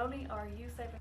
only are you saving?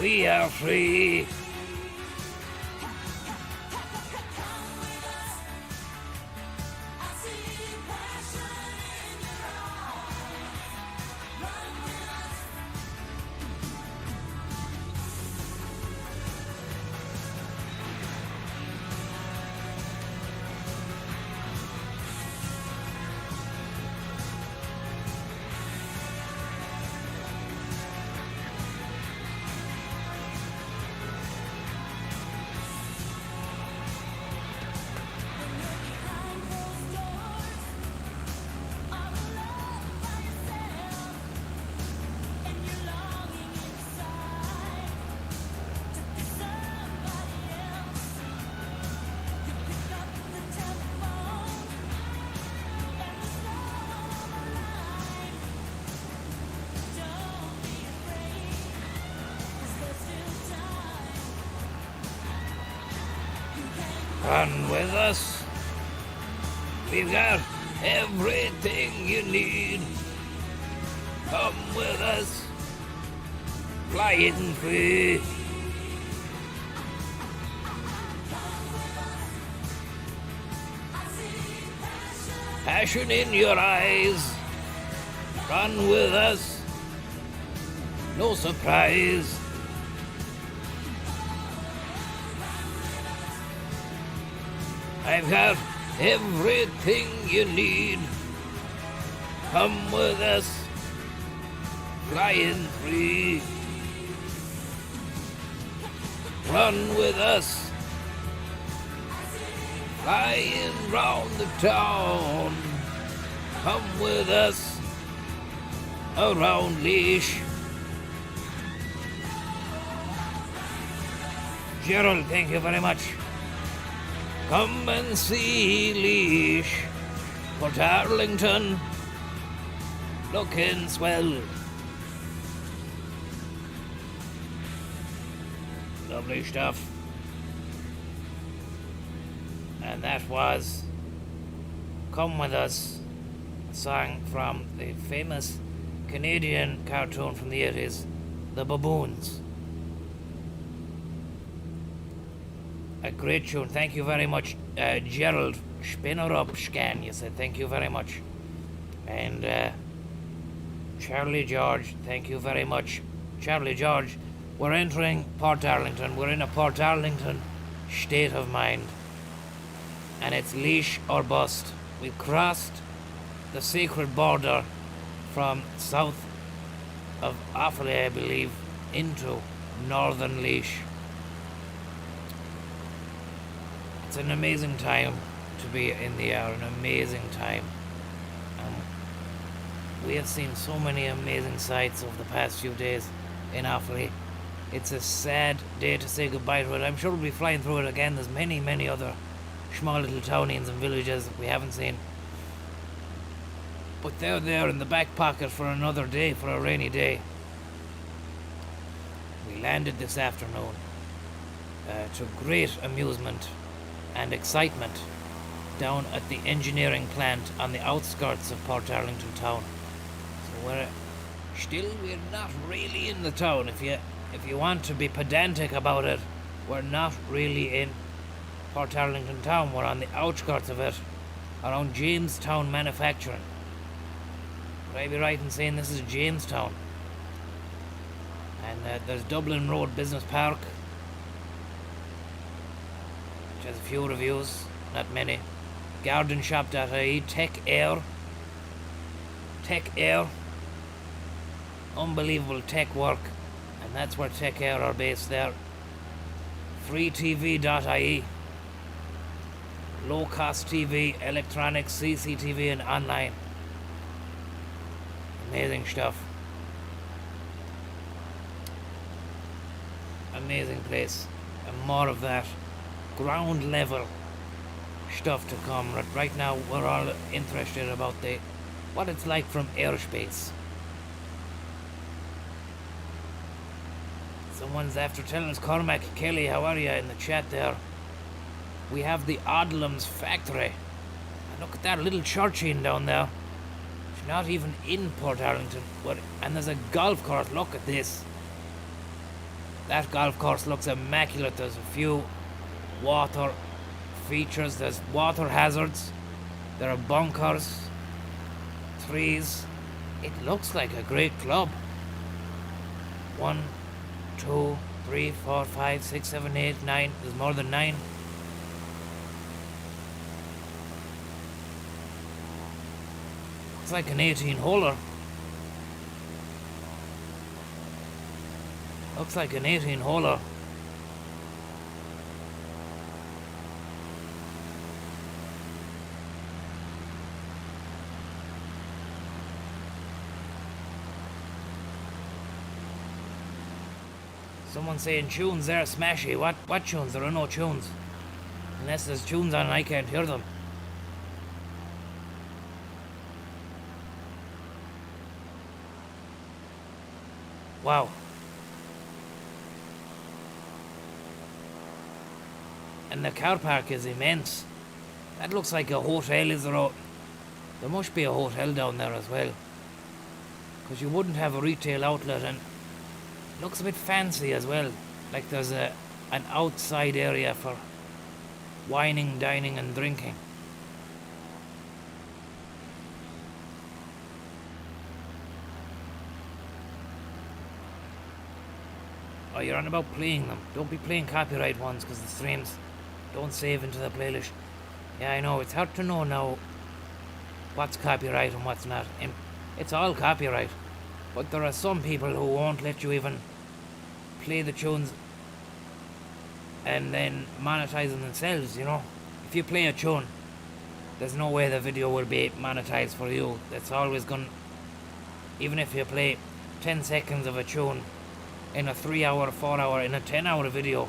We are free. Run with us. We've got everything you need. Come with us. Flying free. Passion in your eyes. Run with us. No surprise. I've got everything you need. Come with us, flying free. Run with us, flying round the town. Come with us, around leash. Gerald, thank you very much. Come and see Leash, Portarlington, looking swell. Lovely stuff. And that was Come With Us, a song from the famous Canadian cartoon from the 80s, The Baboons. A great tune. Thank you very much, Gerald. Spinner up, scan, you said. Thank you very much. And Charlie George, thank you very much. Charlie George We're entering Portarlington. We're in a Portarlington state of mind. And it's leash or bust. We've crossed the sacred border from south of Offaly, I believe, into northern Laois. It's an amazing time to be in the air, an amazing time. We have seen so many amazing sights over the past few days in Offaly. It's a sad day to say goodbye to it. I'm sure we'll be flying through it again. There's many, many other small little townies and villages that we haven't seen. But they're there in the back pocket for another day, for a rainy day. We landed this afternoon to great amusement and excitement down at the engineering plant on the outskirts of Portarlington town. So we're not really in the town. If you want to be pedantic about it, we're not really in Portarlington town. We're on the outskirts of it, around Jamestown Manufacturing. Would I be right in saying this is Jamestown? And there's Dublin Road Business Park, which has a few reviews, not many. Gardenshop.ie, Tech Air, unbelievable tech work, and that's where Tech Air are based there. FreeTV.ie, low cost TV, electronics, CCTV and online. Amazing stuff. Amazing place, and more of that ground level stuff to come. Right now we're all interested about what it's like from airspace. Someone's after telling us, Cormac Kelly, how are you, in the chat there. We have the Odlums factory. And look at that little church in down there. It's not even in Portarlington. And there's a golf course. Look at this. That golf course looks immaculate. There's a few water features. There's water hazards. There are bunkers, trees. It looks like a great club. 1, 2, 3, 4, 5, 6, 7, 8, 9. There's more than 9. It's like an 18-holer. Looks like an 18-holer. Someone saying tunes there, smashy. What tunes? There are no tunes. Unless there's tunes on and I can't hear them. Wow. And the car park is immense. That looks like a hotel, is there? There must be a hotel down there as well. Because you wouldn't have a retail outlet, and it looks a bit fancy as well. Like there's an outside area for wining, dining and drinking. Oh, you're on about playing them. Don't be playing copyright ones, because the streams don't save into the playlist. Yeah, I know. It's hard to know now what's copyright and what's not. It's all copyright. But there are some people who won't let you even play the tunes and then monetize them themselves, you know. If you play a tune, there's no way the video will be monetized for you. That's always going... Even if you play 10 seconds of a tune in a 3-hour, 4-hour, in a 10-hour video,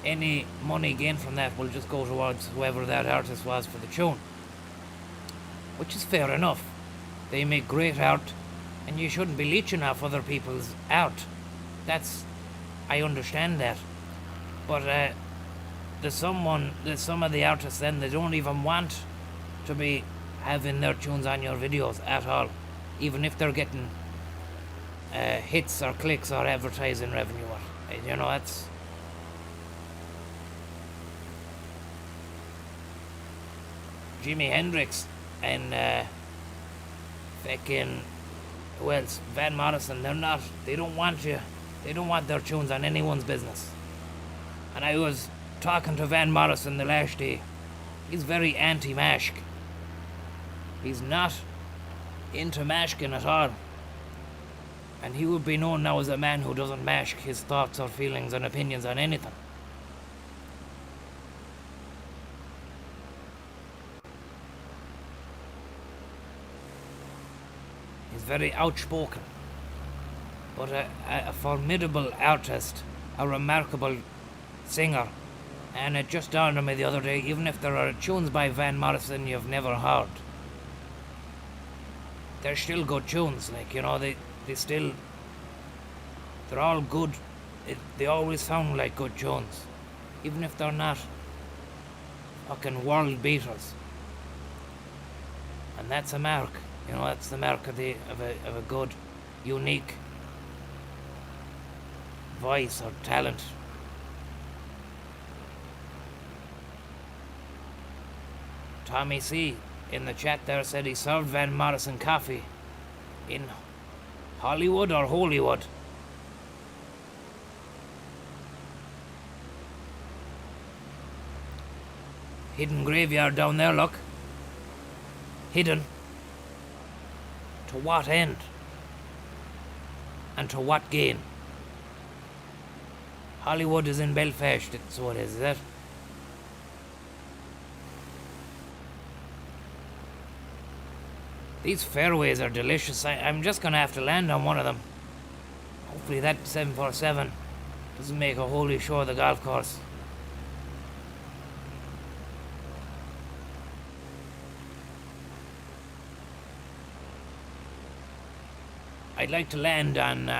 any money gained from that will just go towards whoever that artist was for the tune. Which is fair enough. They make great art, and you shouldn't be leeching off other people's art. I understand that. But there's some of the artists then, they don't even want to be having their tunes on your videos at all. Even if they're getting hits or clicks or advertising revenue. You know, that's... Jimi Hendrix and fucking... who else? Van Morrison. They don't want you They don't want their tunes on anyone's business. And I was talking to Van Morrison the last day. He's very anti-mashk. He's not into mashking at all. And he would be known now as a man who doesn't mashk his thoughts or feelings and opinions on anything. He's very outspoken, but a formidable artist, a remarkable singer. And it just dawned on me the other day, even if there are tunes by Van Morrison you've never heard, they're still good tunes. Like, you know, they're all good. They always sound like good tunes, even if they're not fucking world beaters. And that's a mark. You know, that's the mark of a good, unique voice or talent. Tommy C. in the chat there said he served Van Morrison coffee in Hollywood or Holywood. Hidden graveyard down there, look. Hidden. To what end? And to what gain? Hollywood is in Belfast, so it is it? These fairways are delicious. I'm just going to have to land on one of them. Hopefully that 747 doesn't make a holy show of the golf course. I'd like to land on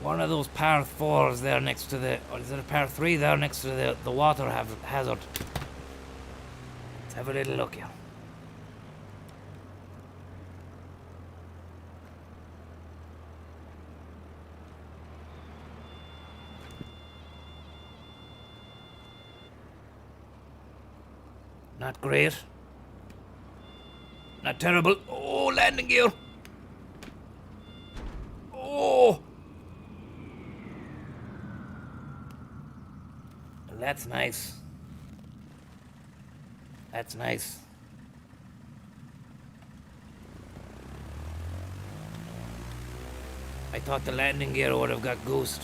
one of those par 4s there next to the, or is it a par 3 there next to the water hazard. Let's have a little look here. Not great. Not terrible. Oh, landing gear. Oh. That's nice. That's nice. I thought the landing gear would have got goosed.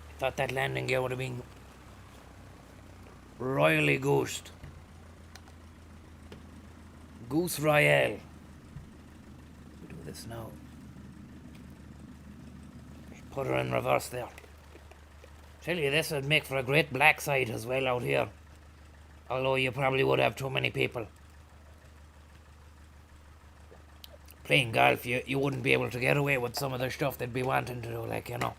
I thought that landing gear would have been royally goosed. Goose Royale. We do this now. Put her in reverse there. Tell you, this would make for a great black side as well out here. Although you probably would have too many people. Playing golf, you wouldn't be able to get away with some of the stuff they'd be wanting to do, like, you know.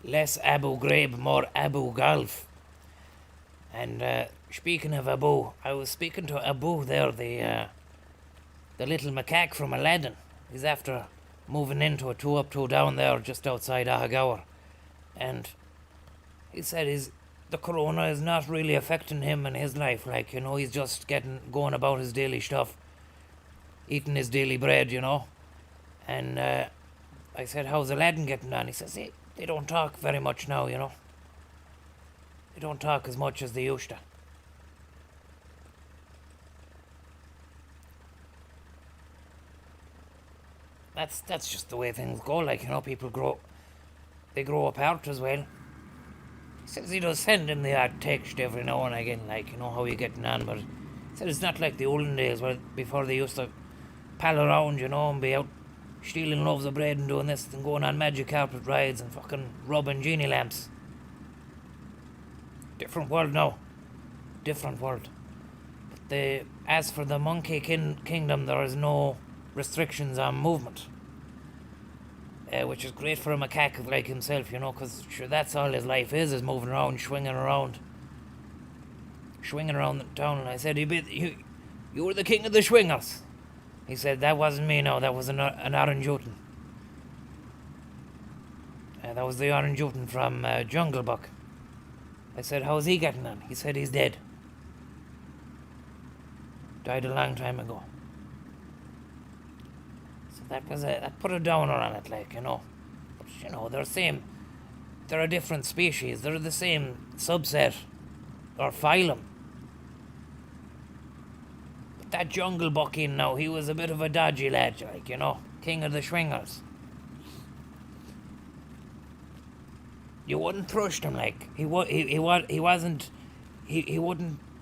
Less Abu Ghraib, more Abu Golf. And speaking of Abu, I was speaking to Abu there, the little macaque from Aladdin. He's after moving into a 2 up, 2 down there just outside Ahagaur. And he said the corona is not really affecting him in his life. Like, you know, he's just going about his daily stuff, eating his daily bread, you know. And I said, how's Aladdin getting on? He says, hey, they don't talk very much now, you know. They don't talk as much as they used to. That's just the way things go, like, you know, people grow apart as well. He says he does send him the odd text every now and again, like, you know, how you getting on, but he said it's not like the olden days where before they used to pal around, you know, and be out stealing loaves of bread and doing this and going on magic carpet rides and fucking rubbing genie lamps. Different world now. Different world. But as for the monkey kingdom, there is no restrictions on movement. Which is great for a macaque like himself, you know, because sure, that's all his life is moving around, swinging around the town. And I said, you were the king of the swingers. He said, that wasn't me, no, that was an Orangutan. That was the Orangutan from Jungle Book. I said, how's he getting on? He said he's dead. Died a long time ago. So that put a downer on it, like, you know. But, you know, they're a different species. They're the same subset or phylum. But that jungle bucking now, he was a bit of a dodgy lad, like, you know. King of the swingers. You wouldn't trust him, like. He wouldn't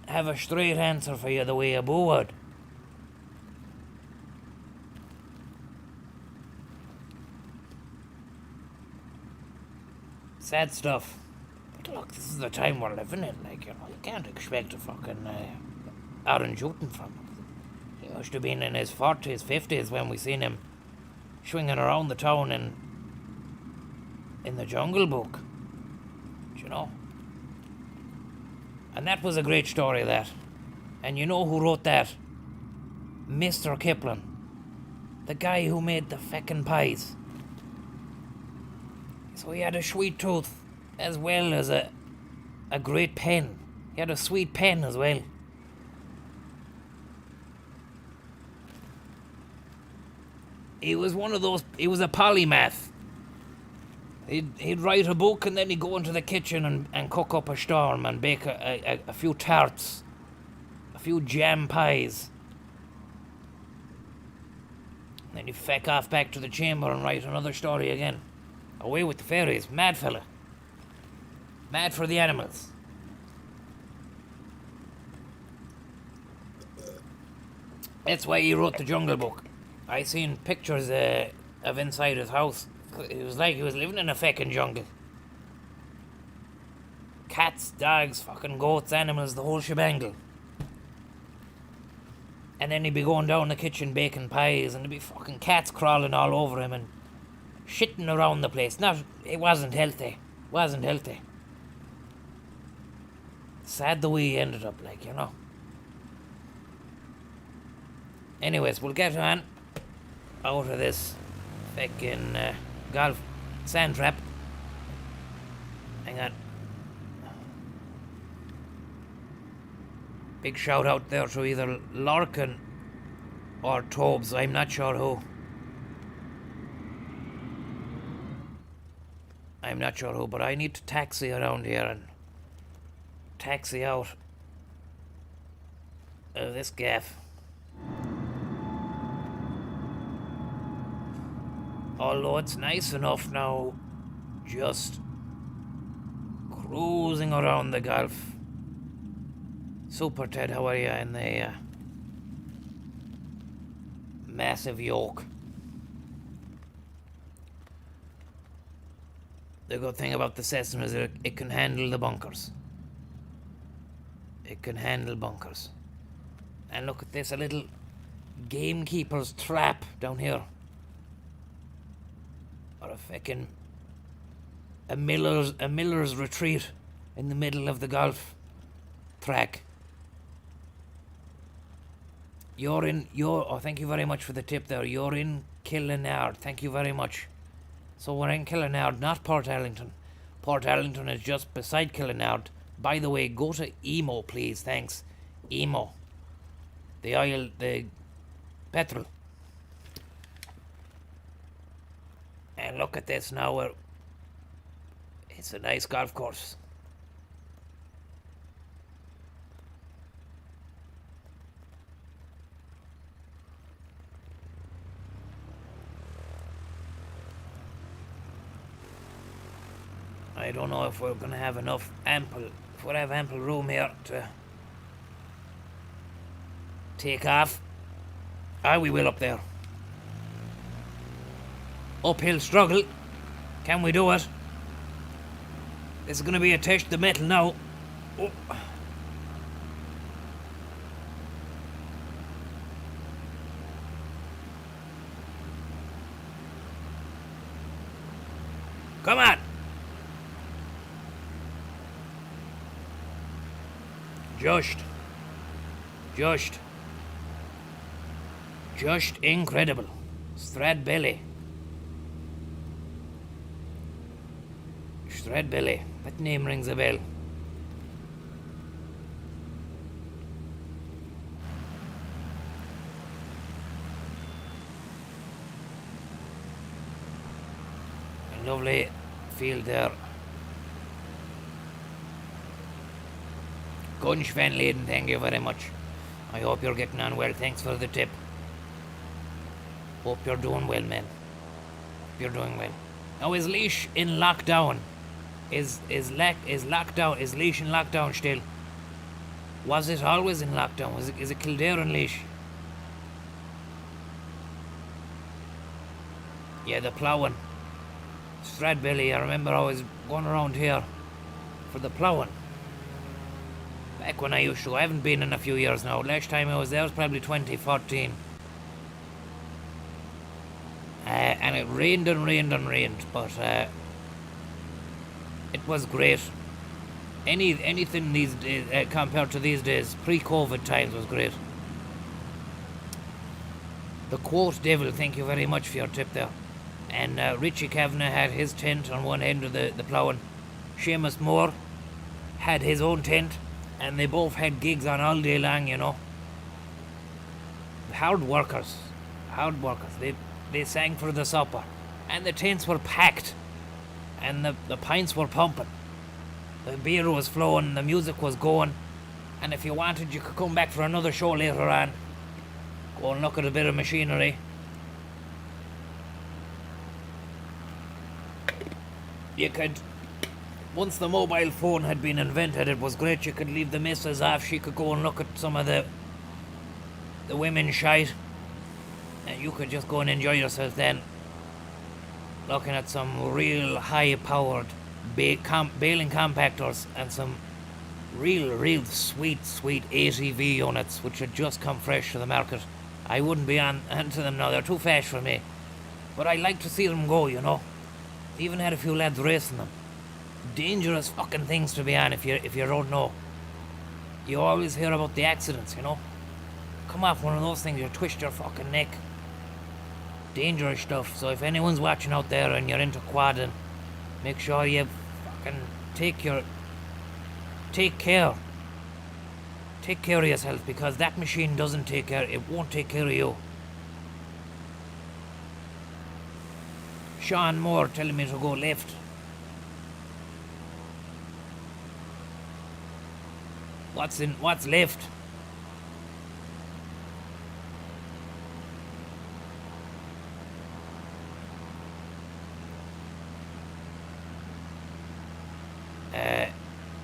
have a straight answer for you the way a Boo would. Sad stuff. But look, this is the time we're living in, like, you know. You can't expect a fucking orange shooting from him. He must have been in his 40s, 50s when we seen him swinging around the town in the Jungle Book. You know. And that was a great story, that. And you know who wrote that? Mr. Kipling. The guy who made the feckin' pies. So he had a sweet tooth as well as a great pen. He had a sweet pen as well. He was one of those, he was a polymath. He'd write a book and then he'd go into the kitchen and cook up a storm and bake a few tarts, a few jam pies. And then he'd feck off back to the chamber and write another story again. Away with the fairies, mad fella. Mad for the animals. That's why he wrote the Jungle Book. I seen pictures of inside his house. It was like he was living in a feckin' jungle. Cats, dogs, fucking goats, animals, the whole shebangle. And then he'd be going down the kitchen baking pies and there'd be fucking cats crawling all over him and shitting around the place. It wasn't healthy. Wasn't healthy. Sad the way he ended up, like, you know. Anyways, we'll get on out of this feckin' golf sand trap. Hang on. Big shout out there to either Larkin or Tobes, I'm not sure who. I'm not sure who, but I need to taxi around here and taxi out of this gaff. Although it's nice enough now, just cruising around the Gulf. Super Ted, how are you in the massive yoke? The good thing about the Cessna is that it can handle the bunkers. It can handle bunkers. And look at this, a little gamekeeper's trap down here. Or a miller's retreat in the middle of the golf track. Oh, thank you very much for the tip there. You're in Killinard. Thank you very much. So we're in Killinard, not Portarlington. Portarlington is just beside Killinard. By the way, go to Emo, please. Thanks. Emo. The petrol. And look at this now. It's a nice golf course. I don't know if we're going to have enough if we'll have ample room here to take off. We will up there. Uphill struggle. Can we do it? This is going to be a test of the metal now. Oh. Come on. Just incredible. Stradbelly. That name rings a bell. Lovely field there. Gunch Van Laden, thank you very much. I hope you're getting on well. Thanks for the tip. Hope you're doing well, man. Hope you're doing well. Now, is Laois in lockdown? Is Laois in lockdown still? Was it always in lockdown? Is it Kildare and Laois? Yeah, the ploughing. Stradbelly, I remember I was going around here for the ploughing. Back when I used to go. I haven't been in a few years now. Last time I was there was probably 2014. And it rained and rained and rained, but it was great. Anything these days, compared to these days, pre-COVID times, was great. The Quote Devil, thank you very much for your tip there. And Richie Kavanagh had his tent on one end of the ploughing. Seamus Moore had his own tent, and they both had gigs on all day long, you know. Hard workers. They sang for the supper, and the tents were packed, and the pints were pumping. The beer was flowing, the music was going, and if you wanted, you could come back for another show later on. Go and look at a bit of machinery. You could, once the mobile phone had been invented, it was great. You could leave the missus off. She could go and look at some of the women's shite, and you could just go and enjoy yourself then, looking at some real high-powered baling compactors and some real sweet ATV units which had just come fresh to the market. I wouldn't be onto them now. They're too fast for me, but I like to see them go, you know. Even had a few lads racing them. Dangerous fucking things to be on if you don't know. You always hear about the accidents, you know. Come off one of those things, you twist your fucking neck. Dangerous stuff. So if anyone's watching out there and you're into quadding, make sure you fucking take care. Take care of yourself, because that machine doesn't take care. It won't take care of you. Sean Moore telling me to go left. What's left?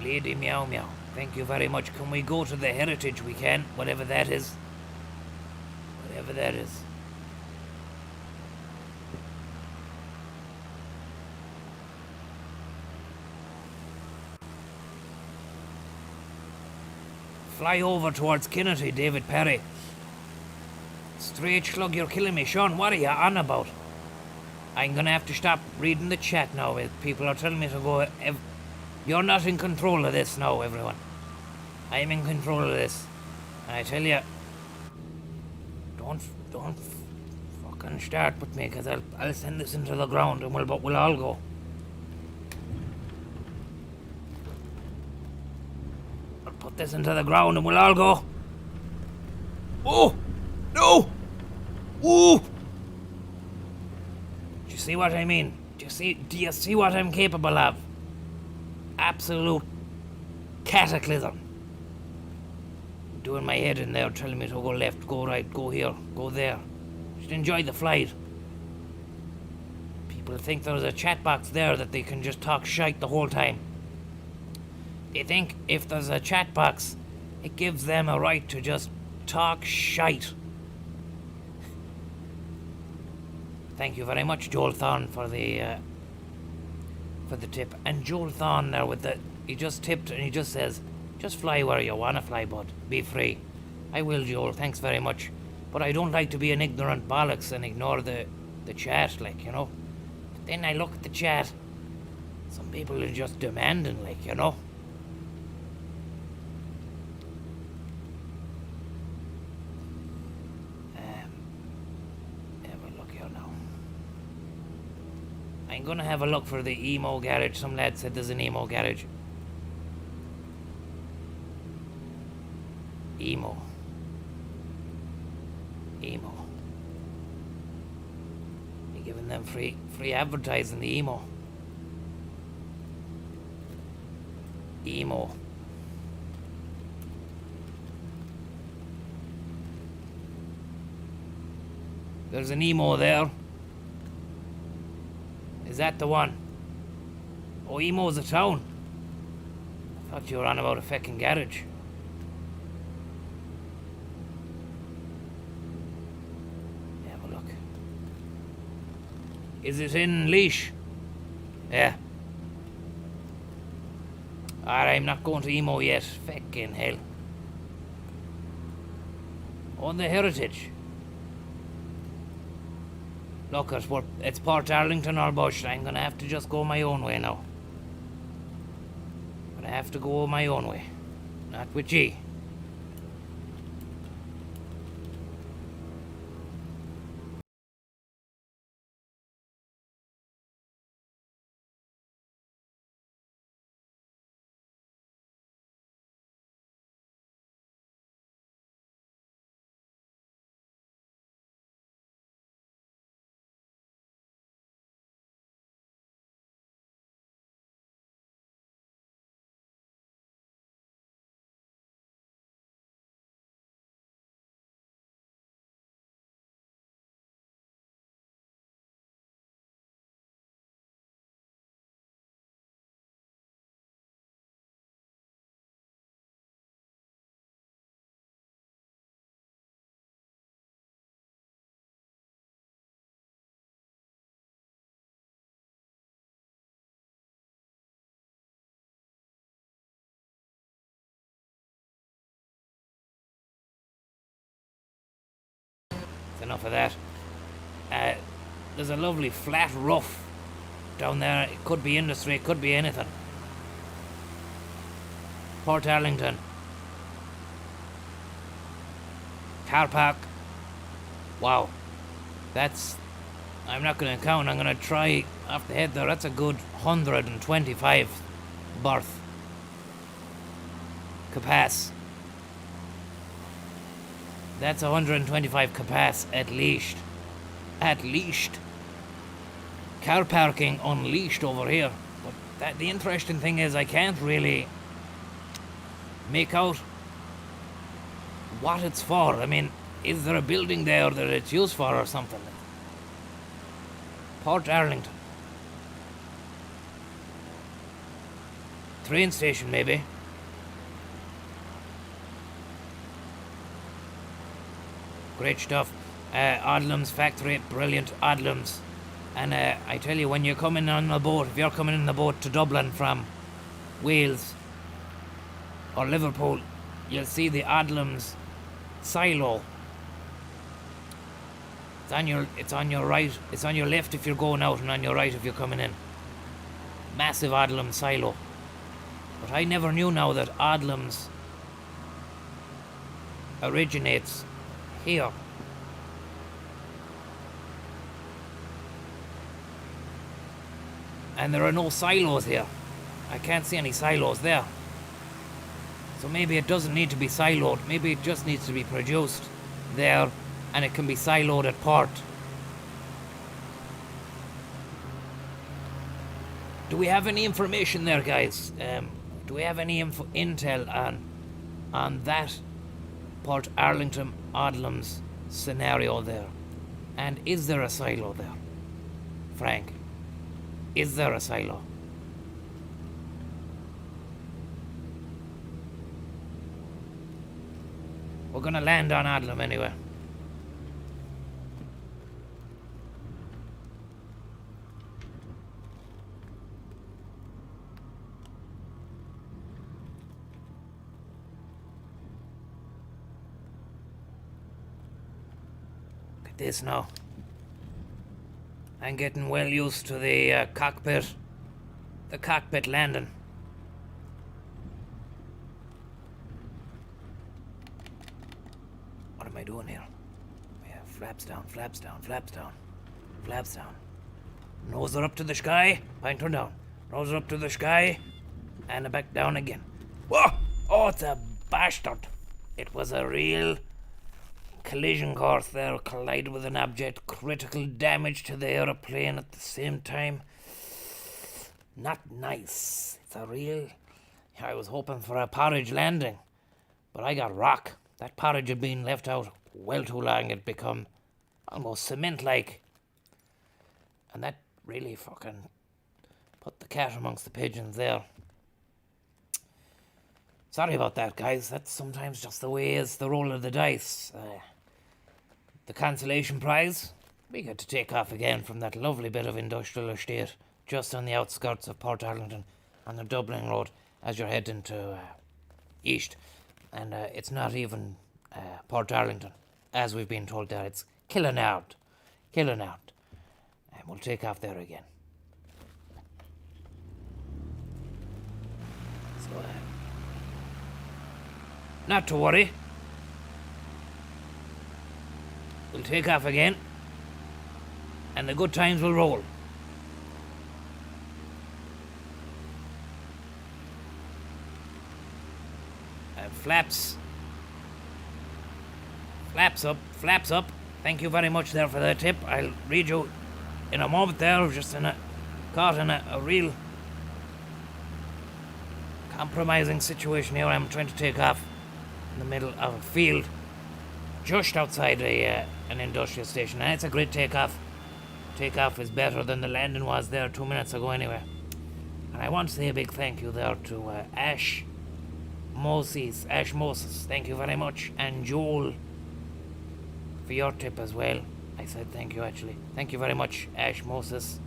Lady Meow Meow, thank you very much. Can we go to the heritage? We can, whatever that is. Whatever that is. Fly over towards Kinnity, David Perry. Straight Shlug, you're killing me. Sean, what are you on about? I'm gonna have to stop reading the chat now. People are telling me to go. You're not in control of this now, everyone. I'm in control of this. And I tell you, don't fucking start with me, because I'll send this into the ground and we'll all go. I'll put this into the ground and we'll all go. Oh! No! Ooh! Do you see what I mean? Do you see what I'm capable of? Absolute cataclysm. Doing my head in there, telling me to go left, go right, go here, go there. Just enjoy the flight. People think there's a chat box there that they can just talk shite the whole time. They think if there's a chat box, it gives them a right to just talk shite. Thank you very much, Joel Thorne, for the tip. And Joel Thorne there he just tipped and he just says, just fly where you wanna fly, bud. Be free. I will, Joel, thanks very much. But I don't like to be an ignorant bollocks and ignore the chat, like, you know. But then I look at the chat, some people are just demanding, like, you know. I'm gonna have a look for the emo garage. Some lad said there's an emo garage. Emo. You're giving them free advertising, the emo. Emo. There's an Emo there. Is that the one? Oh, Emo's a town. I thought you were on about a feckin' garage. Have a look. Is it in Leash? Yeah. Alright, I'm not going to Emo yet. Feckin' hell. On the Heritage. Look, it's Portarlington or Bush. I'm gonna have to just go my own way now. I have to go my own way. Not with ye. Enough of that. There's a lovely flat roof down there. It could be industry, it could be anything. Portarlington. Car park. Wow. That's... I'm not going to count. I'm going to try off the head there. That's a good 125 berth capacity. That's 125 capacity at least. At least. Car parking unleashed over here. But the interesting thing is I can't really make out what it's for. I mean, is there a building there that it's used for or something? Portarlington. Train station maybe. Great stuff. Odlums factory, brilliant Odlums. And I tell you, when you're coming on a boat, if you're coming in the boat to Dublin from Wales or Liverpool, you'll see the Odlums silo. It's on your right, it's on your left if you're going out and on your right if you're coming in. Massive Odlum silo. But I never knew now that Odlums originates here. And there are no silos here. I can't see any silos there. So maybe it doesn't need to be siloed. Maybe it just needs to be produced there and it can be siloed at port. Do we have any information there, guys? Do we have any intel on that Portarlington Odlums scenario there? And is there a silo there? Frank, is there a silo? We're gonna land on Odlum anyway. This now. I'm getting well used to the cockpit landing. What am I doing here? Yeah, flaps down, flaps down, flaps down, flaps down. Nose are up to the sky, pointer down. Nose are up to the sky, and back down again. Whoa! Oh, it's a bastard. It was a real collision course there, collided with an object, critical damage to the aeroplane at the same time. Not nice. It's a real I was hoping for a porridge landing, but I got rock. That porridge had been left out well too long. It'd become almost cement-like. And that really fucking put the cat amongst the pigeons there. Sorry about that, guys. That's sometimes just the way it's the roll of the dice. The consolation prize, we get to take off again from that lovely bit of industrial estate just on the outskirts of Portarlington on the Dublin Road as you're heading to east. And it's not even Portarlington, as we've been told there. It's Killinard. And we'll take off there again. So, not to worry. We'll take off again, and the good times will roll. Flaps up. Thank you very much there for the tip. I'll read you in a moment there, just caught in a real compromising situation here. I'm trying to take off in the middle of a field just outside an industrial station, and it's a great takeoff. Takeoff is better than the landing was there 2 minutes ago anyway. And I want to say a big thank you there to Ash Moses. Thank you very much. And Joel for your tip as well. I said thank you actually. Thank you very much, Ash Moses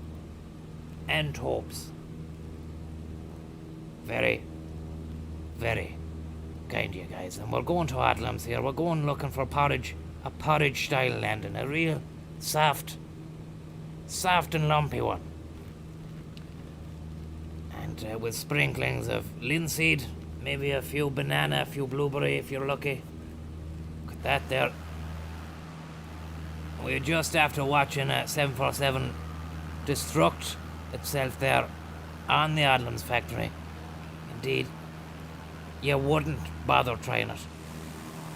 and Tobes. Very, very kind of you guys. And we're going to Adlams here. We're going looking for porridge, a porridge style landing, a real soft and lumpy one. And with sprinklings of linseed, maybe a few banana, a few blueberry if you're lucky. Look at that there. We're just after watching 747 destruct itself there on the Adlams factory. Indeed, you wouldn't bother trying it.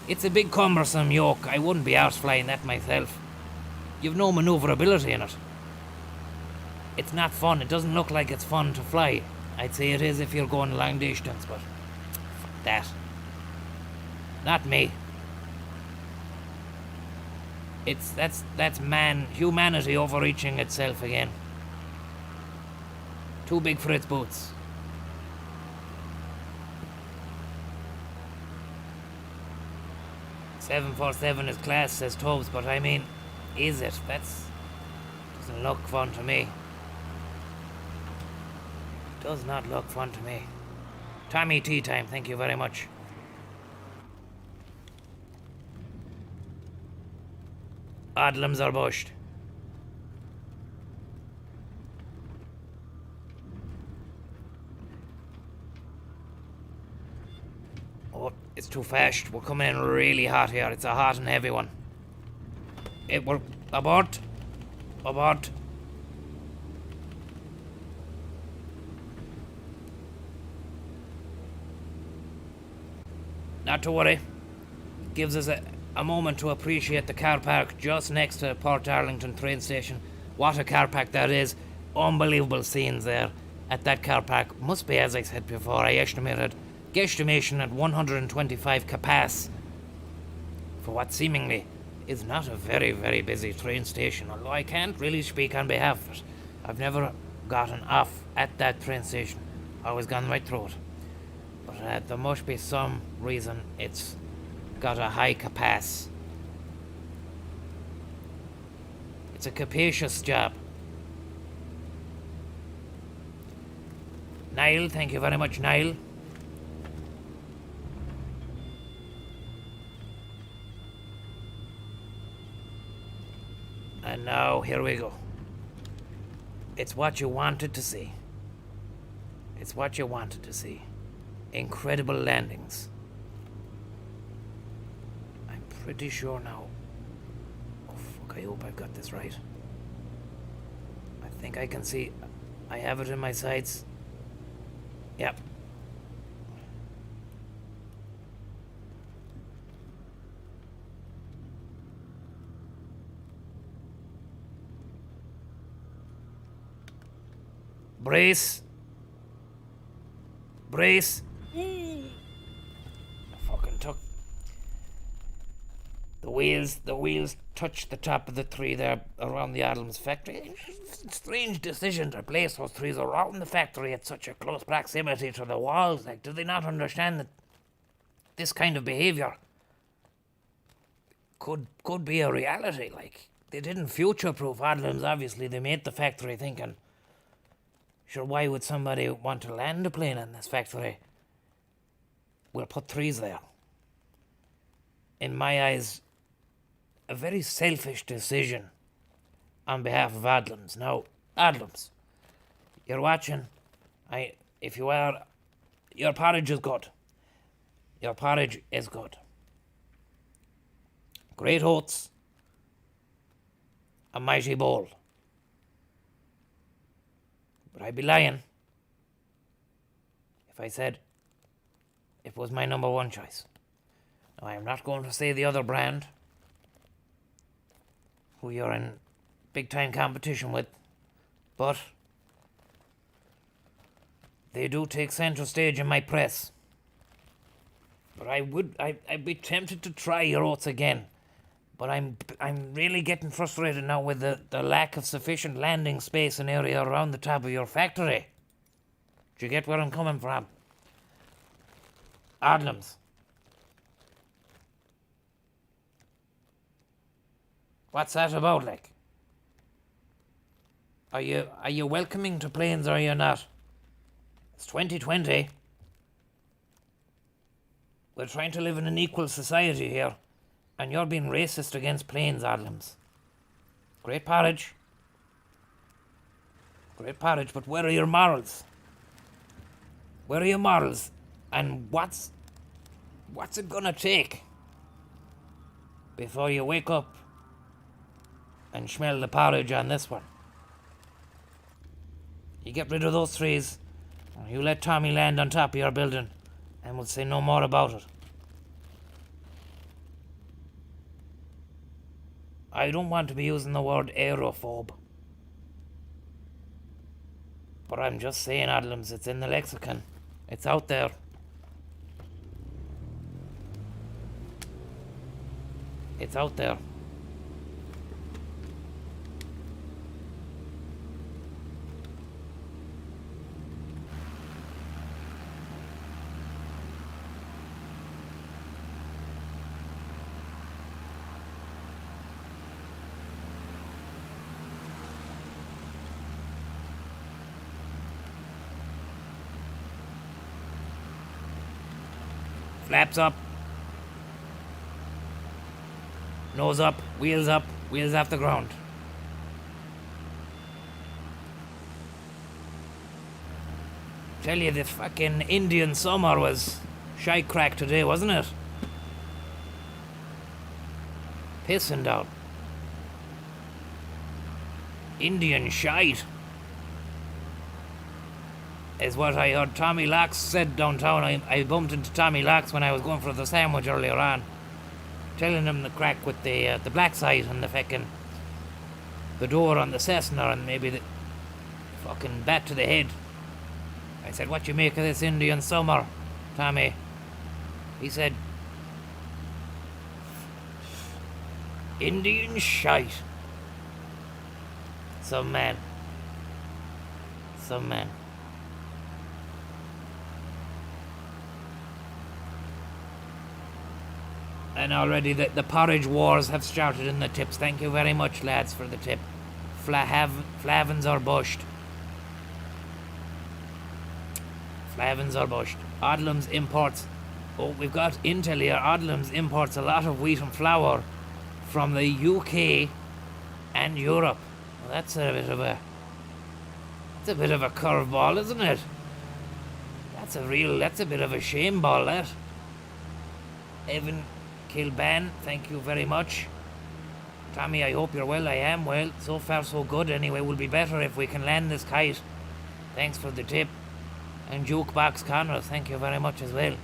It's a big cumbersome yoke. I wouldn't be arse flying that myself. You've no manoeuvrability in it. It's not fun. It doesn't look like it's fun to fly. I'd say it is if you're going a long distance, but fuck that. Not me. That's humanity overreaching itself again. Too big for its boots. "747 is class," says Tobes, but I mean, is it? Doesn't look fun to me. Does not look fun to me. Tommy tea time, thank you very much. Adlams are bushed. Oh, it's too fast. We're coming in really hot here. It's a hot and heavy one. We're abort. Not to worry. Gives us a moment to appreciate the car park just next to Portarlington train station. What a car park that is. Unbelievable scenes there at that car park. Must be, as I said before, I guesstimation at 125 capacities for what seemingly is not a very, very busy train station, although I can't really speak on behalf of it. I've never gotten off at that train station. Always gone right through it. But there must be some reason it's got a high capacity. It's a capacious job. Niall, thank you very much, Niall. And now, here we go. It's what you wanted to see. It's what you wanted to see. Incredible landings. I'm pretty sure now. Oh fuck, I hope I've got this right. I think I can see. I have it in my sights. Yep. Brace. The wheels touch the top of the tree there around the Adams factory. Strange decision to place those trees around the factory at such a close proximity to the walls. Like, do they not understand that this kind of behaviour could be a reality? Like, they didn't future-proof Adams, obviously. They made the factory thinking, sure, why would somebody want to land a plane in this factory? We'll put trees there. In my eyes, a very selfish decision on behalf of Adlams. Now, Adlams, you're watching. If you are, your porridge is good. Your porridge is good. Great oats, a mighty bowl. But I'd be lying if I said it was my number one choice. Now, I am not going to say the other brand, who you're in big-time competition with, but they do take centre stage in my press. But I'd be tempted to try your oats again. But I'm really getting frustrated now with the lack of sufficient landing space and area around the top of your factory. Do you get where I'm coming from? Adlams. What's that about, like? Are you welcoming to planes or are you not? It's 2020. We're trying to live in an equal society here, and you're being racist against planes, Adlams. Great porridge, but where are your morals? Where are your morals? And what's it gonna take before you wake up and smell the porridge on this one? You get rid of those trees, and you let Tommy land on top of your building, and we'll say no more about it. I don't want to be using the word aerophobe, but I'm just saying, Adlams, it's in the lexicon. It's out there. It's out there. Flaps up. Nose up, wheels off the ground. Tell you, this fucking Indian summer was shy crack today, wasn't it? Pissing down. Indian shite is what I heard Tommy Locks said downtown. I bumped into Tommy Locks when I was going for the sandwich earlier on, telling him the crack with the black site and the fucking the door on the Cessna and maybe the fucking bat to the head. I said, what you make of this Indian summer, Tommy? He said, Indian shite. Some man. And already the porridge wars have started in the tips. Thank you very much, lads, for the tip. Flavins are bushed. Odlums imports. Oh, we've got intel here. Odlums imports a lot of wheat and flour from the UK and Europe. Well, that's a bit of a curveball, isn't it? That's a bit of a shame ball, that. Evan Kilban, thank you very much. Tommy, I hope you're well. I am well. So far, so good. Anyway, we'll be better if we can land this kite. Thanks for the tip. And Jukebox Connor, thank you very much as well.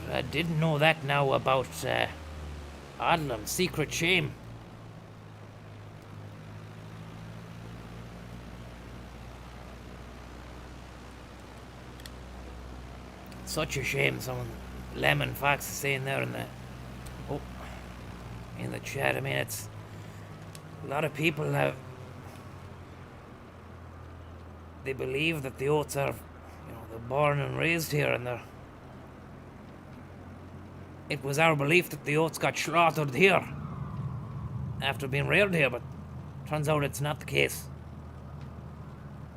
But I didn't know that now about Odlum. Secret shame. Such a shame. Someone, Lemon Fox, is saying there in the Chad, I mean, it's... A lot of people have... They believe that the Oats are, they're born and raised here, and they're... It was our belief that the Oats got slaughtered here after being reared here, but turns out it's not the case.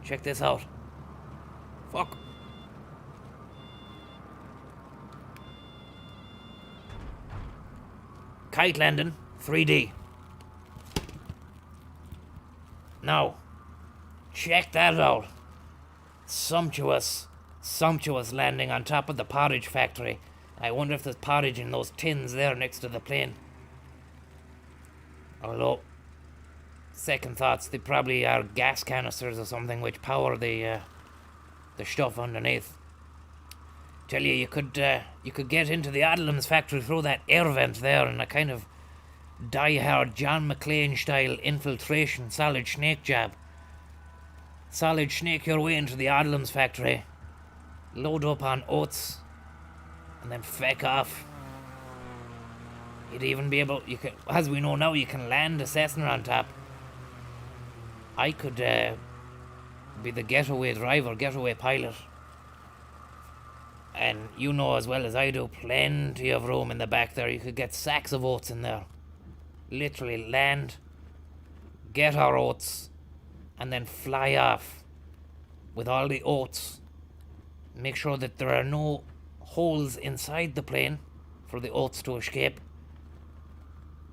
Check this out. Fuck. Kite landing, 3D. Now, check that out. Sumptuous landing on top of the porridge factory. I wonder if there's porridge in those tins there next to the plane. Although, second thoughts, they probably are gas canisters or something which power the stuff underneath. Tell you, you could get into the Adlams factory through that air vent there in a kind of die-hard John McClane style infiltration solid snake jab. Solid snake your way into the Adlams factory, load up on oats, and then feck off. You'd even be able, as we know now, you can land a Cessna on top. I could be the getaway driver, getaway pilot. And you know as well as I do, plenty of room in the back there. You could get sacks of oats in there. Literally land, get our oats, and then fly off with all the oats. Make sure that there are no holes inside the plane for the oats to escape.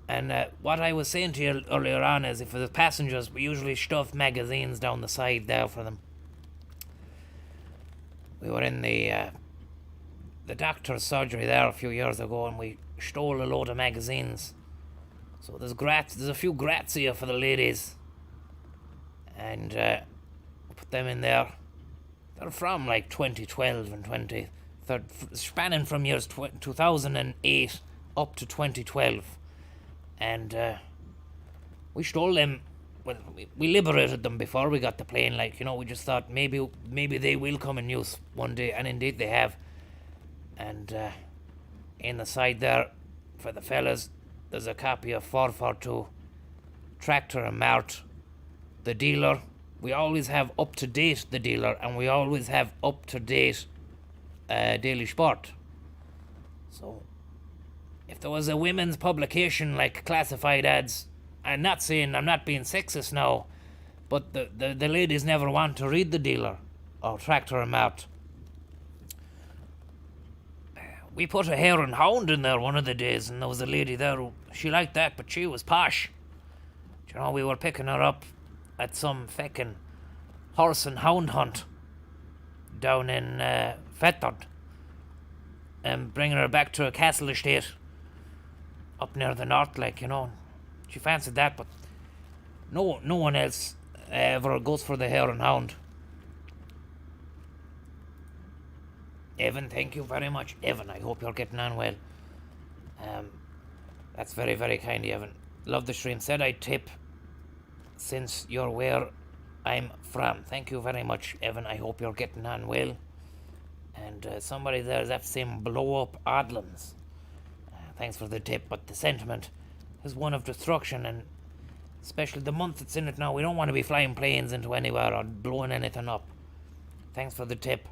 And what I was saying to you earlier on is, if for the passengers, we usually stuff magazines down the side there for them. We were in the doctor's surgery there a few years ago, and we stole a load of magazines. So there's a few Grazia for the ladies, and put them in there. They're from like 2012 and spanning from years 2008 up to 2012. And we stole them. Well, we liberated them before we got the plane. We just thought maybe they will come in use one day, and indeed they have. And in the side there, for the fellas, there's a copy of 442, Tractor and Mart, the dealer. We always have up to date the dealer, and we always have up to date Daily Sport. So, if there was a women's publication like classified ads, I'm not being sexist now, but the ladies never want to read the dealer or Tractor and Mart. We put a hare and hound in there one of the days, and there was a lady there who, she liked that, but she was posh. We were picking her up at some feckin' horse and hound hunt down in Fethard, and bringing her back to a castle estate up near the north, She fancied that, but no one else ever goes for the hare and hound. Evan, thank you very much. Evan, I hope you're getting on well. That's very, very kind, Evan. Love the stream. Said I'd tip since you're where I'm from. Thank you very much, Evan. I hope you're getting on well. And somebody there is after saying blow up Odlums. Thanks for the tip, but the sentiment is one of destruction, and especially the month it's in it now, we don't want to be flying planes into anywhere or blowing anything up. Thanks for the tip.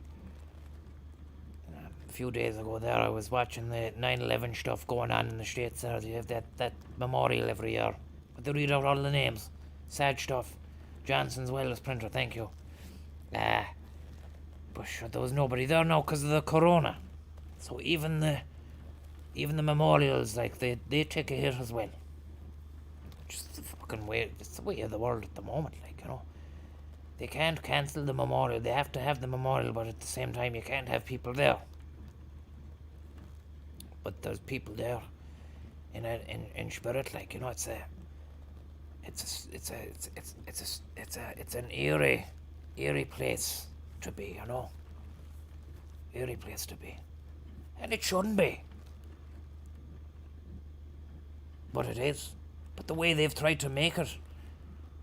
A few days ago there, I was watching the 9/11 stuff going on in the States there. You have that memorial every year, but they read out all the names. Sad stuff. Johnson's Wellness Printer, thank you. But sure, there was nobody there now because of the corona. So even the memorials, they take a hit as well. Just the fucking way, it's the way of the world at the moment, They can't cancel the memorial. They have to have the memorial, but at the same time, you can't have people there. But there's people there in spirit, it's an eerie place to be, Eerie place to be. And it shouldn't be. But it is. But the way they've tried to make it,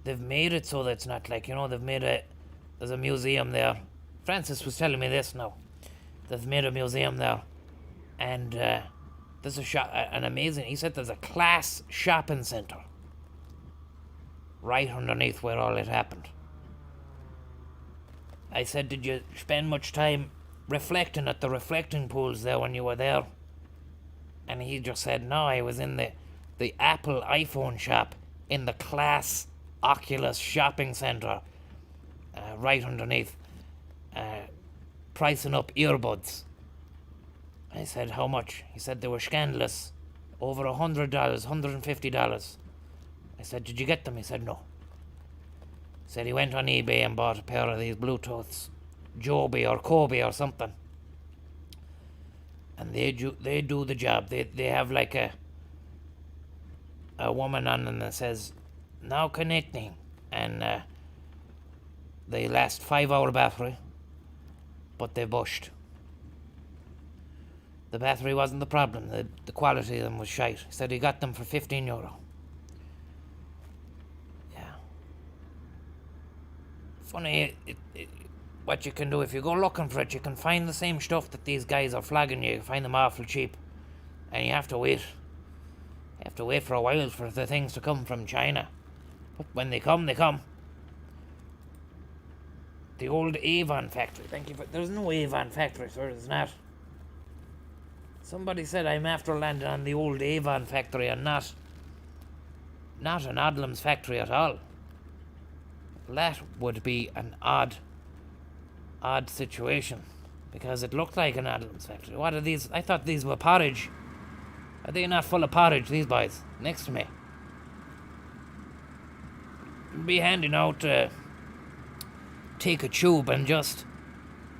they've made it so that it's not they've made there's a museum there. Francis was telling me this now. They've made a museum there. And There's an amazing, he said there's a class shopping centre right underneath where all it happened. I said, did you spend much time reflecting at the reflecting pools there when you were there? And he just said, no, I was in the Apple iPhone shop in the Class Oculus shopping centre right underneath, pricing up earbuds. I said, how much? He said they were scandalous. Over $100, $150. I said, did you get them? He said, no. He said he went on eBay and bought a pair of these Bluetooths, Joby or Kobe or something. And they do the job. They have like a woman on them that says, now connecting. And they last 5-hour battery, but they bushed. The battery wasn't the problem. The quality of them was shite. He said he got them for €15. Yeah. Funny what you can do. If you go looking for it, you can find the same stuff that these guys are flagging you. You find them awful cheap. And you have to wait. You have to wait for a while for the things to come from China. But when they come, they come. The old Avon factory. Thank you for... There's no Avon factory, sir. There's not. Somebody said I'm after landing on the old Avon factory and not an Odlum's factory at all. That would be an odd situation, because it looked like an Odlum's factory. What are these? I thought these were porridge. Are they not full of porridge, these boys, next to me? It'd be handy now to take a tube and just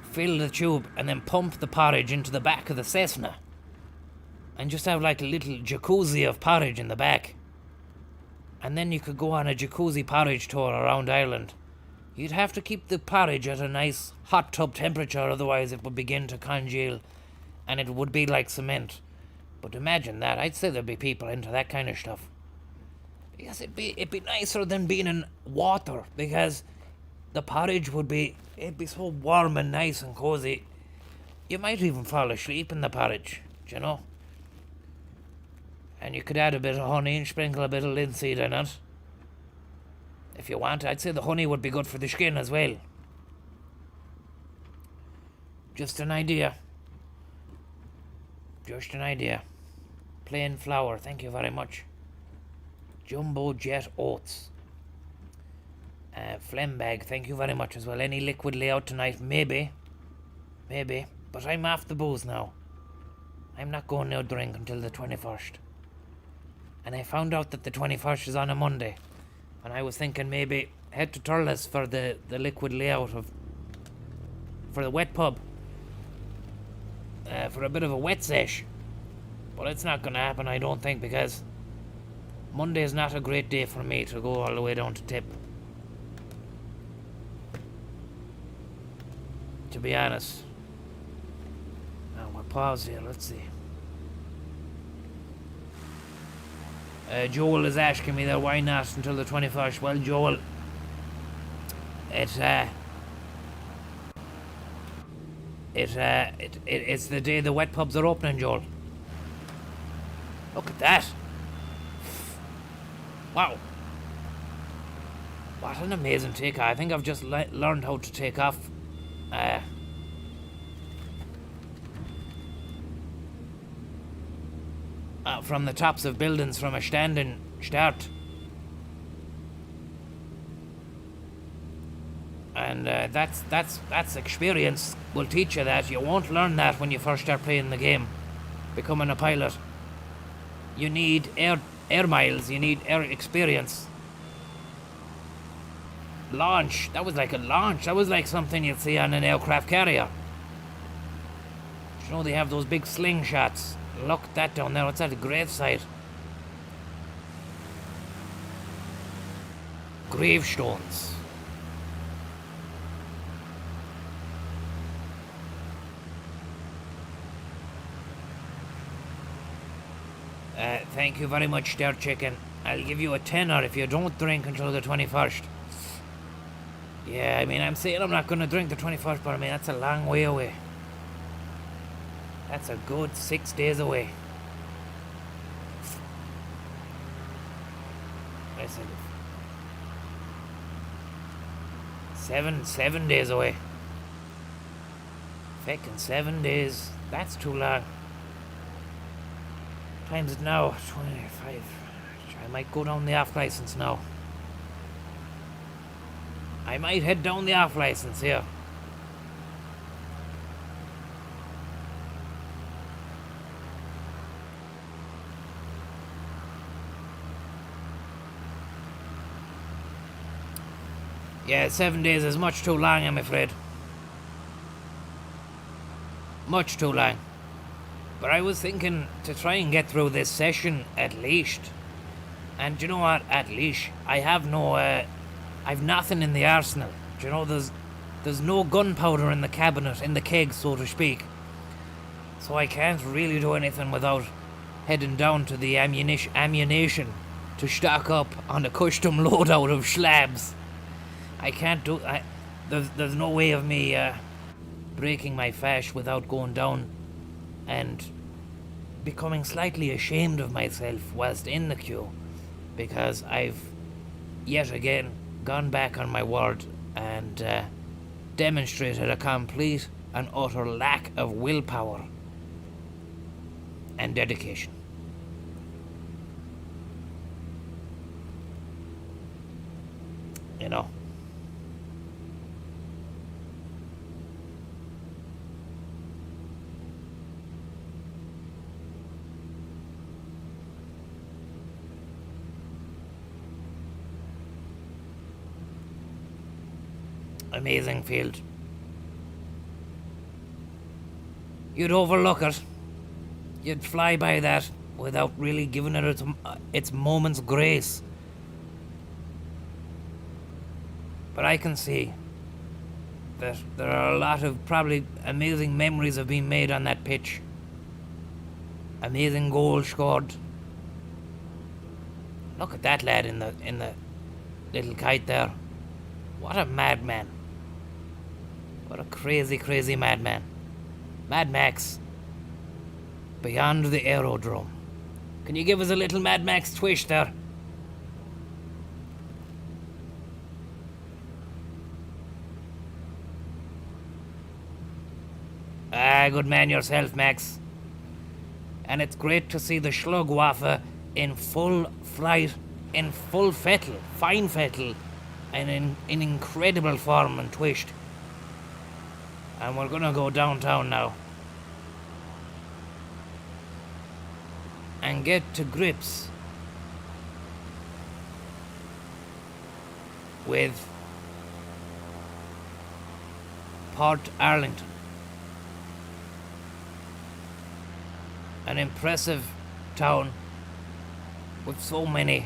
fill the tube and then pump the porridge into the back of the Cessna. And just have like a little jacuzzi of porridge in the back. And then you could go on a jacuzzi porridge tour around Ireland. You'd have to keep the porridge at a nice hot tub temperature, otherwise it would begin to congeal and it would be like cement. But imagine that. I'd say there'd be people into that kind of stuff. Because it'd be nicer than being in water, because the porridge it'd be so warm and nice and cozy. You might even fall asleep in the porridge, you know? And you could add a bit of honey and sprinkle a bit of linseed in it. If you want, I'd say the honey would be good for the skin as well. Just an idea. Just an idea. Plain flour, thank you very much. Jumbo Jet Oats. Phlegm bag, thank you very much as well. Any liquid layout tonight? Maybe. But I'm off the booze now. I'm not going no drink until the 21st. And I found out that the 21st is on a Monday. And I was thinking maybe head to Turles for the liquid layout for the wet pub. For a bit of a wet sesh. But it's not going to happen, I don't think, because Monday is not a great day for me to go all the way down to Tip. To be honest. Now we'll pause here, let's see. Joel is asking me there, why not until the 21st? Well, Joel, it's the day the wet pubs are opening, Joel. Look at that. Wow. What an amazing takeoff. I think I've just learned how to take off. From the tops of buildings from a standing start. And that's experience will teach you that. You won't learn that when you first start playing the game, becoming a pilot. You need air miles, you need air experience. Launch, that was like a launch. That was like something you'd see on an aircraft carrier. You know, they have those big slingshots. Look at that down there. What's that? A gravesite. Gravestones. Thank you very much, Star Chicken. I'll give you a tenner if you don't drink until the 21st. Yeah, I mean, I'm saying I'm not going to drink the 21st, but I mean, that's a long way away. That's a good 6 days away. myself. 7 days away. Feckin' 7 days. That's too long. Time's it now, 25. I might go down the off license now. I might head down the off license here. Yeah, 7 days is much too long, I'm afraid. Much too long. But I was thinking to try and get through this session at least. And do you know what? At least I have no, I've nothing in the arsenal. Do you know, there's no gunpowder in the cabinet, in the keg, so to speak. So I can't really do anything without heading down to the ammunition to stock up on a custom loadout of slabs. I can't do. There's no way of me breaking my fash without going down and becoming slightly ashamed of myself whilst in the queue, because I've yet again gone back on my word and demonstrated a complete and utter lack of willpower and dedication. You know. Amazing field. You'd overlook it. You'd fly by that without really giving it its moment's grace. But I can see that there are a lot of probably amazing memories have been made on that pitch. Amazing goals scored. Look at that lad in the little kite there. What a madman. What a crazy, crazy madman. Mad Max. Beyond the aerodrome. Can you give us a little Mad Max twist there? Ah, good man yourself, Max. And it's great to see the Shlug Waffe in full flight, in full fettle, fine fettle, and in incredible form and twist. And we're gonna go downtown now and get to grips with Portarlington. An impressive town with so many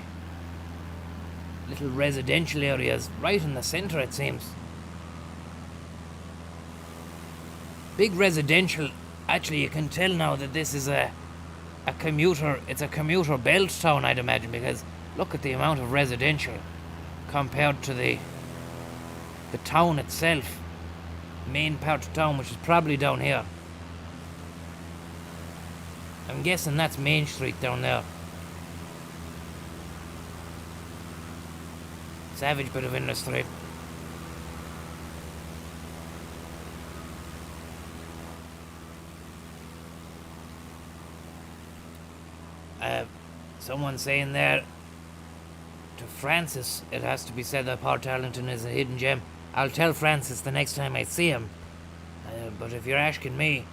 little residential areas right in the centre, it seems. Big residential. Actually, you can tell now that this is a commuter. It's a commuter belt town, I'd imagine, because look at the amount of residential compared to the town itself, main part of town, which is probably down here. I'm guessing that's Main Street down there. Savage bit of industry. Someone saying there to Francis, it has to be said that Portarlington is a hidden gem. I'll tell Francis the next time I see him. But if you're asking me,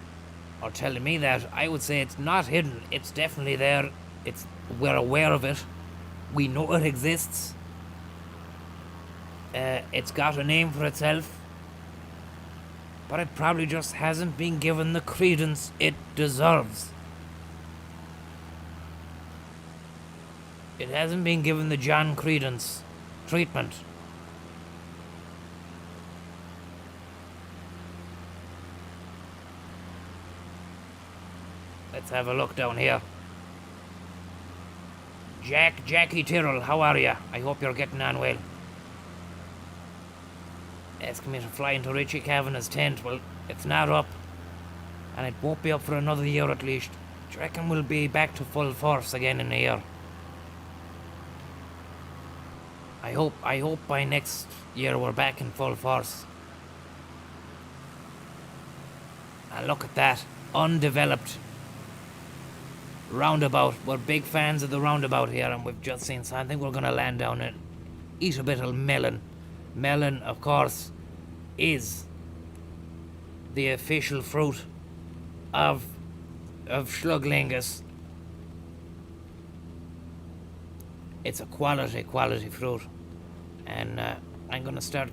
or telling me that, I would say it's not hidden. It's definitely there. We're aware of it. We know it exists. It's got a name for itself. But it probably just hasn't been given the credence it deserves. It hasn't been given the John Credence treatment. Let's have a look down here. Jackie Tyrrell, how are you? I hope you're getting on well. Asking me to fly into Richie Kavanagh's tent. Well, it's not up. And it won't be up for another year at least. Do you reckon we'll be back to full force again in a year? I hope by next year we're back in full force. And look at that, undeveloped roundabout. We're big fans of the roundabout here, and we've just seen something. We're gonna land down and eat a bit of melon. Melon, of course, is the official fruit of Shlug Lingus. It's a quality fruit, and I'm gonna start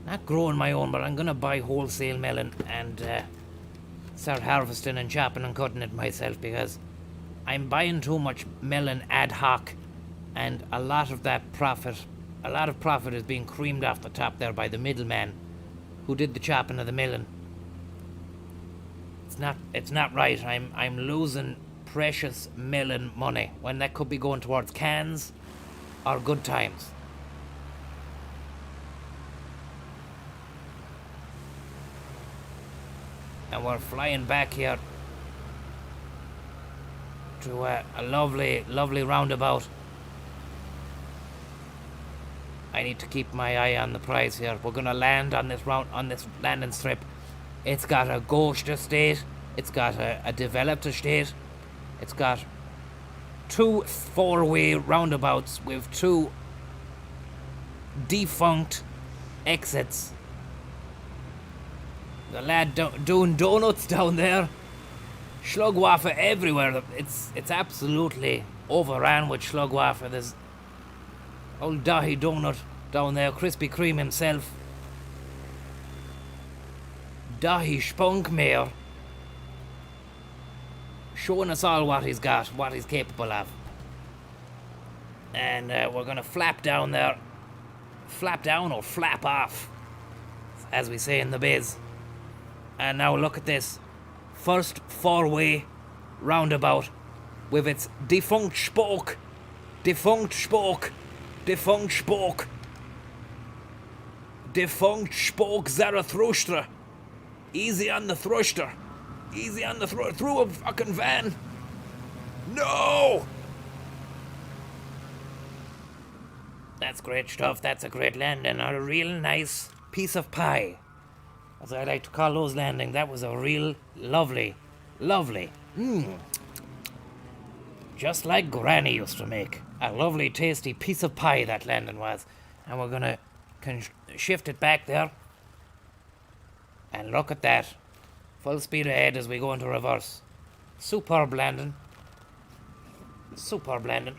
not growing my own, but I'm gonna buy wholesale melon and start harvesting and chopping and cutting it myself, because I'm buying too much melon ad hoc, and a lot of profit is being creamed off the top there by the middleman who did the chopping of the melon. It's not right. I'm losing precious melon money when that could be going towards cans or good times. And we're flying back here to a lovely roundabout. I need to keep my eye on the prize here. We're gonna land on this landing strip. It's got a ghost estate. It's got a developed estate. It's got 2 4-way roundabouts with 2 defunct exits. The lad doing donuts down there. Shlug wafer everywhere. It's absolutely overran with Shlug wafer. There's old Dahi donut down there, Krispy Kreme himself. Dahi Spunkmeyer, showing us all what he's got, what he's capable of. And we're gonna flap down there. Flap down or flap off, as we say in the biz. And now look at this. First 4-way roundabout with its defunct spoke. Defunct spoke. Defunct spoke. Defunct spoke Zarathustra. Easy on the thruster. Easy on the through a fucking van. No! That's great stuff. That's a great landing. A real nice piece of pie, as I like to call those landing. That was a real lovely. Just like Granny used to make. A lovely, tasty piece of pie that landing was. And we're gonna shift it back there. And look at that. Full speed ahead as we go into reverse. Superb landing. Superb landing.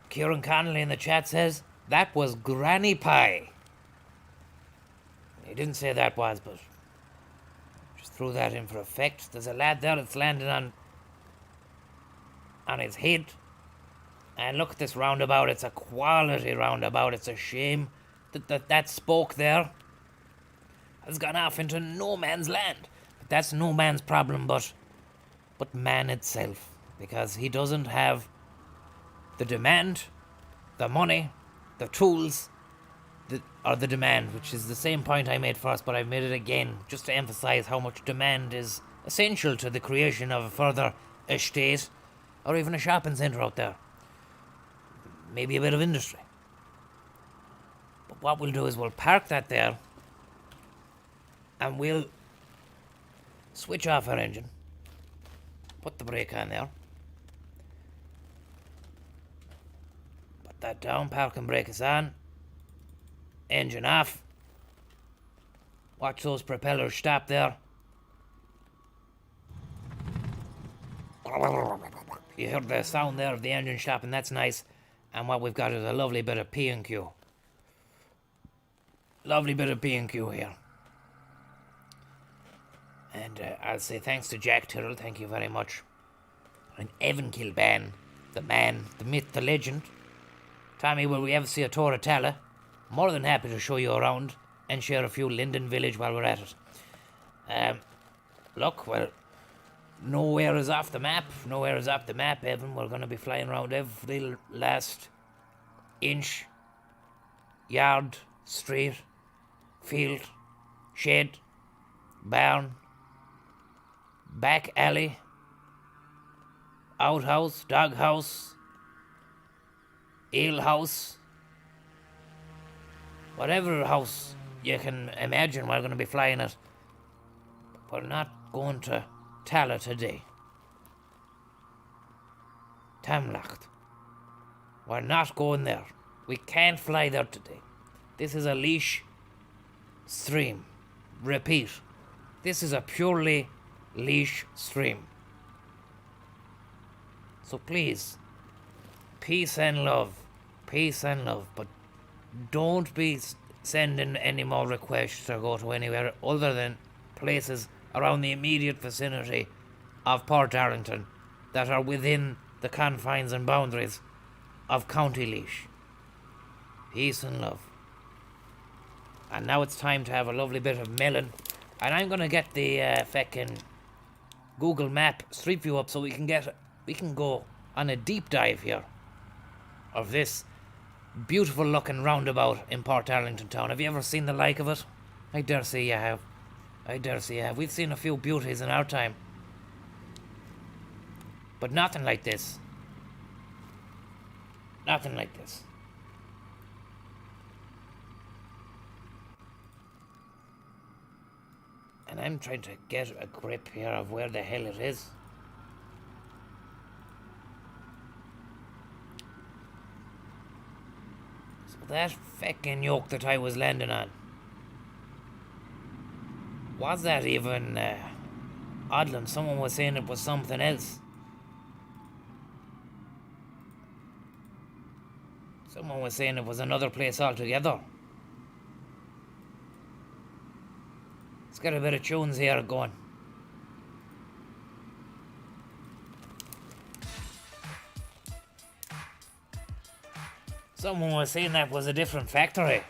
Kieran Connolly in the chat says, that was granny pie. He didn't say that was, but just threw that in for effect. There's a lad there that's landing on his head. And look at this roundabout. It's a quality roundabout. It's a shame that spoke there has gone off into no man's land. But that's no man's problem, but man itself. Because he doesn't have the demand, the money, the tools, or the demand, which is the same point I made first, but I've made it again, just to emphasize how much demand is essential to the creation of a further estate, or even a shopping centre out there. Maybe a bit of industry. But what we'll do is we'll park that there, and we'll switch off our engine, put the brake on there, put that down, parking brake is on, engine off, watch those propellers stop there. You heard the sound there of the engine stopping, that's nice. And what we've got is a lovely bit of P&Q. Lovely bit of P&Q here. And I'll say thanks to Jack Tyrrell, thank you very much. And Evan Kilban, the man, the myth, the legend. Tommy, will we ever see a tour of Tala? More than happy to show you around and share a few Linden Village while we're at it. Look, well, nowhere is off the map. Nowhere is off the map, Evan. We're going to be flying around every last inch, yard, street, field, shed, barn, back alley, outhouse, doghouse, alehouse, whatever house you can imagine we're going to be flying at. We're not going to Tala today. Tamlacht. We're not going there. We can't fly there today. This is a Laois stream. Repeat. This is a purely Laois stream. So please, peace and love. Peace and love. But don't be sending any more requests to go to anywhere other than places around the immediate vicinity of Portarlington that are within the confines and boundaries of County Laois. Peace and love. And now it's time to have a lovely bit of melon. And I'm going to get the feckin' Google Map Street View up so we can go on a deep dive here of this beautiful looking roundabout in Portarlington town. Have you ever seen the like of it? I dare say you have. I dare say you have. We've seen a few beauties in our time. But nothing like this. Nothing like this. And I'm trying to get a grip here of where the hell it is. So that feckin' yoke that I was landing on, was that even Odland? Someone was saying it was something else. Someone was saying it was another place altogether. Let's get a bit of tunes here going. Someone was saying that was a different factory.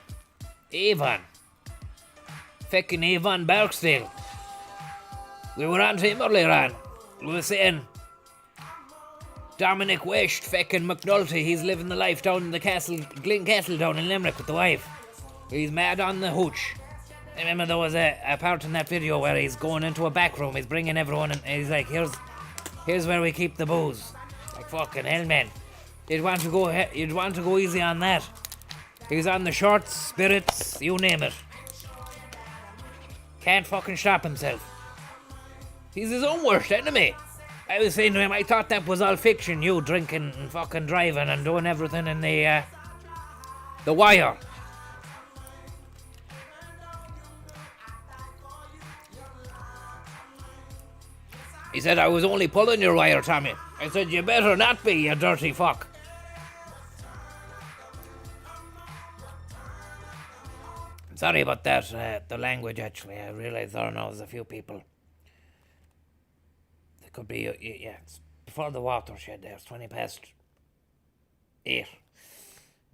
Avon. Feckin' Avon Barksdale. We were on to him earlier on. We were saying Dominic West, feckin' McNulty, he's living the life down in the castle, Glyn Castle down in Limerick with the wife. He's mad on the hooch. I remember there was a part in that video where he's going into a back room, he's bringing everyone in, and he's like, here's where we keep the booze. Like, fucking hell, man. You'd want to go easy on that. He's on the shorts, spirits, you name it. Can't fucking stop himself. He's his own worst enemy. I was saying to him, I thought that was all fiction, you drinking and fucking driving and doing everything in the wire. He said, I was only pulling your wire, Tommy. I said, you better not be, you dirty fuck. Sorry about that, the language, actually. I realised there now there's a few people. There could be, yeah, it's before the watershed there. It's 20 past 8.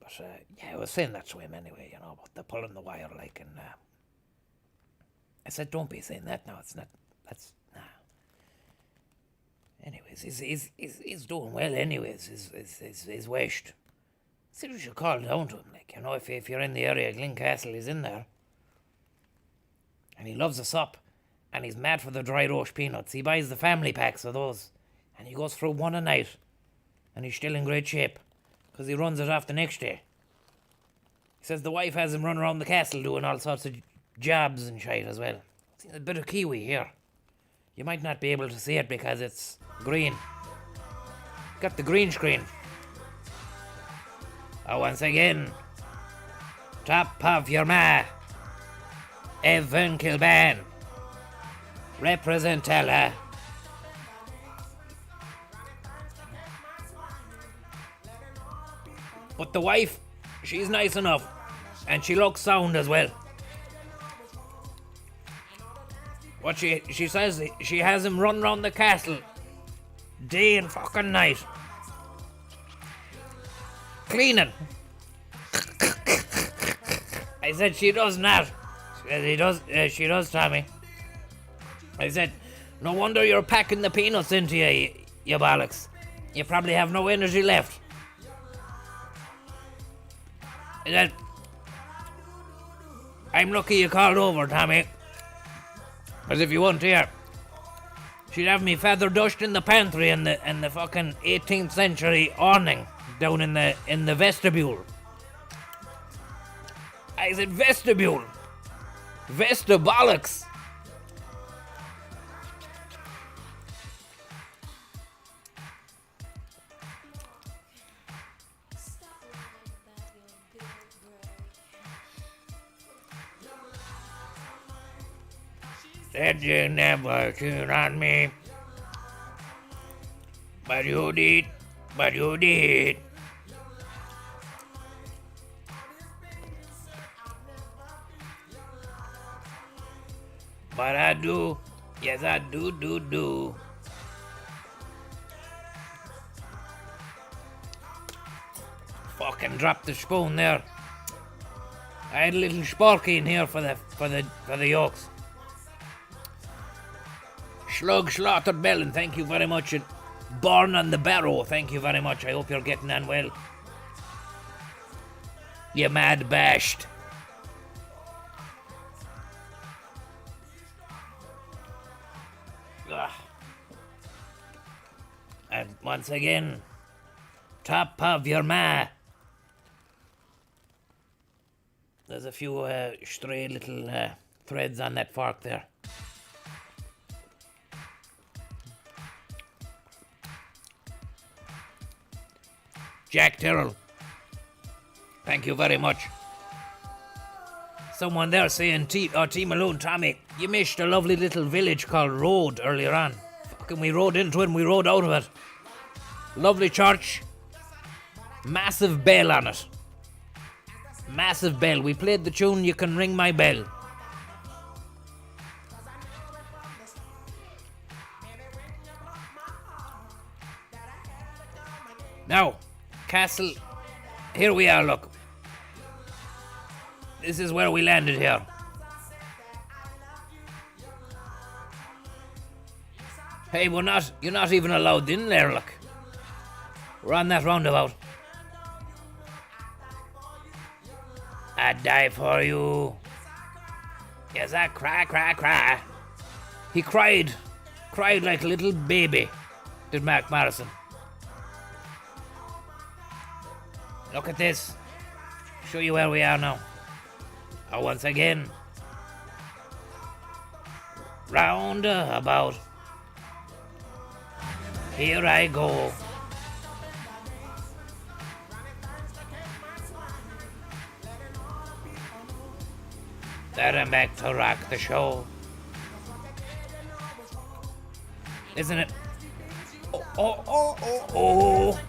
But, yeah, I was saying that to him anyway, you know, about the pulling the wire, like, and, I said, don't be saying that now. It's not, that's, nah. Anyways, he's doing well anyways, he's washed. See, we should call down to him, like, you know, if you're in the area, Glyn Castle, he's in there. And he loves us up. And he's mad for the dry roast peanuts. He buys the family packs of those. And he goes through one a night. And he's still in great shape. Because he runs it off the next day. He says the wife has him run around the castle doing all sorts of jobs and shite as well. See, a bit of kiwi here. You might not be able to see it because it's green. Got the green screen. Once again, top of your ma, Evan Kilban, represent Tala. But the wife, she's nice enough, and she looks sound as well. What she says, she has him run round the castle day and fucking night. Cleaning. I said she does not. She does, Tommy. I said, no wonder you're packing the peanuts into you bollocks. You probably have no energy left. I said, I'm lucky you called over, Tommy. As if you weren't here. She'd have me feather dust in the pantry and the fucking 18th century awning down in the vestibule. I said vestibule. Vestibolics. Said you never tune on me. But you did. But you did. But I do. Yes, I do. Fucking dropped the spoon there. I had a little sporky in here for the yolks. Shlug slaughtered melon, thank you very much. And Born on the Barrow, thank you very much. I hope you're getting on well. You mad bashed. Ugh. And once again, top of your ma. There's a few stray little threads on that fork there. Jack Terrell, thank you very much. Someone there saying, T Malone, Tommy, you missed a lovely little village called Road earlier on. Fucking we rode into it and we rode out of it. Lovely church. Massive bell on it. Massive bell. We played the tune, You Can Ring My Bell. Now, Castle, here we are, look. This is where we landed here. Hey, you're not even allowed in there, look. We're on that roundabout. I'd die for you. Yes, I cry. He cried like a little baby, did Mark Morrison. Look at this. Show you where we are now. Oh, once again. Roundabout. Here I go. That I'm back to rock the show. Isn't it? Oh.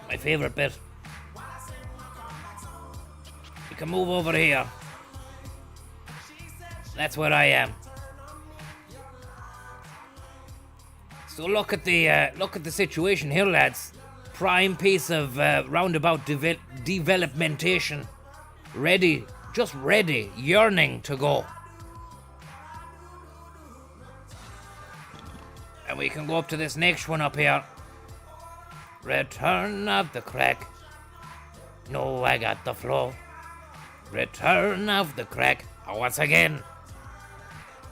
My favorite bit. You can move over here. That's where I am. So look at the situation here, lads. Prime piece of roundabout developmentation. Ready, just ready, yearning to go. And we can go up to this next one up here. Return of the crack. No, I got the flow. Return of the crack. Oh, once again.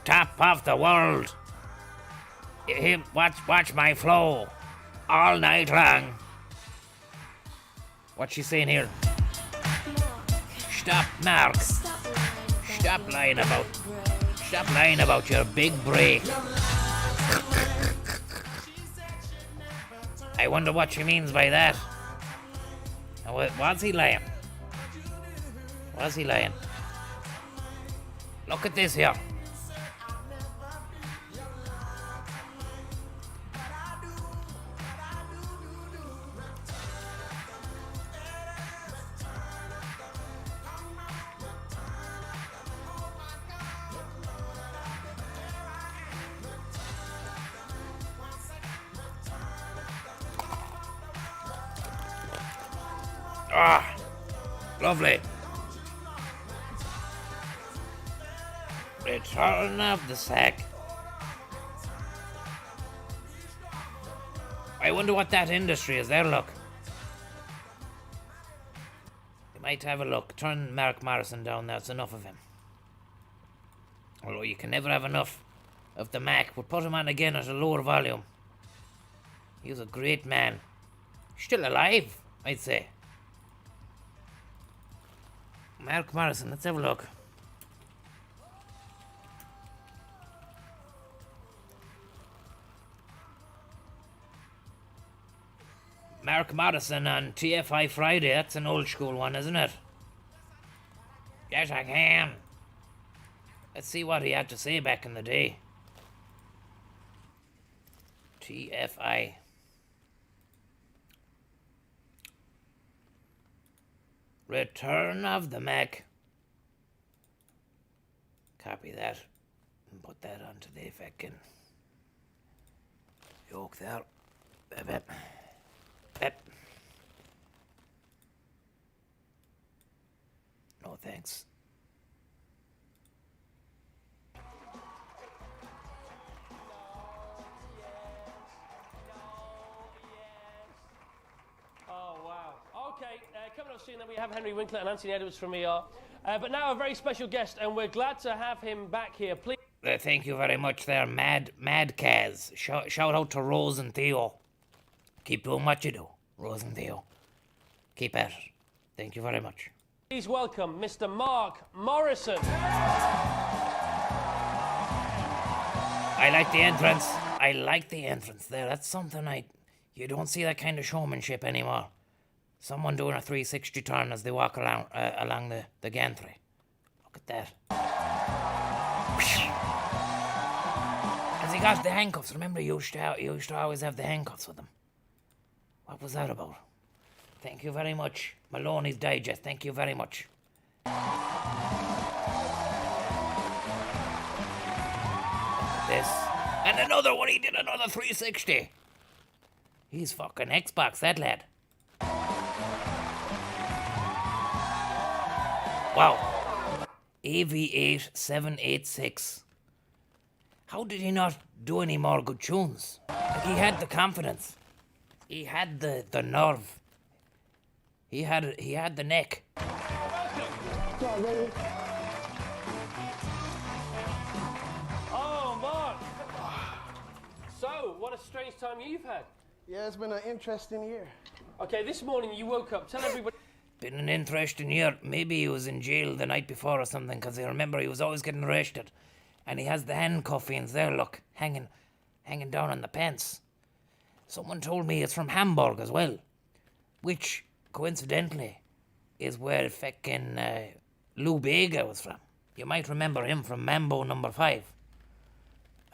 Top of the world. Watch my flow. All night long. What's she saying here? Stop, Mark. Stop lying about your big break. I wonder what she means by that. Was he lying? Look at this here. Ah, lovely. Return of the sack. I wonder what that industry is there, look. You might have a look. Turn Mark Morrison down, that's enough of him. Although you can never have enough of the Mac, but put him on again at a lower volume. He was a great man. Still alive, I'd say. Mark Morrison, let's have a look. Mark Morrison on TFI Friday. That's an old school one, isn't it? Yes, I can. Let's see what he had to say back in the day. TFI. Return of the Mac. Copy that and put that onto the fucking yoke there. Bep. No thanks. Oh, wow. Okay, coming up soon then we have Henry Winkler and Anthony Edwards from ER. But now a very special guest, and we're glad to have him back here. Please. Thank you very much there, Mad Kaz. Shout out to Rose and Theo. Keep doing what you do, Rose and Theo. Keep at it. Thank you very much. Please welcome Mr. Mark Morrison. I like the entrance. I like the entrance there. That's something you don't see that kind of showmanship anymore. Someone doing a 360 turn as they walk along the gantry. Look at that. Has he got the handcuffs? Remember, you used to always have the handcuffs with him. What was that about? Thank you very much. Maloney's Digest, thank you very much. Look at this. And another one, he did another 360. He's fucking Xbox, that lad. Wow. AV8 786. How did he not do any more good tunes? Like, he had the confidence. He had the nerve. He had the neck. Oh, Mark. So, what a strange time you've had. Yeah, it's been an interesting year. Okay, this morning you woke up. Tell everybody. Been an interesting year. Maybe he was in jail the night before or something, because I remember he was always getting arrested. And he has the handcuffings there, look, hanging down on the pants. Someone told me it's from Hamburg as well, which, coincidentally, is where fucking Lou Bega was from. You might remember him from Mambo No. 5.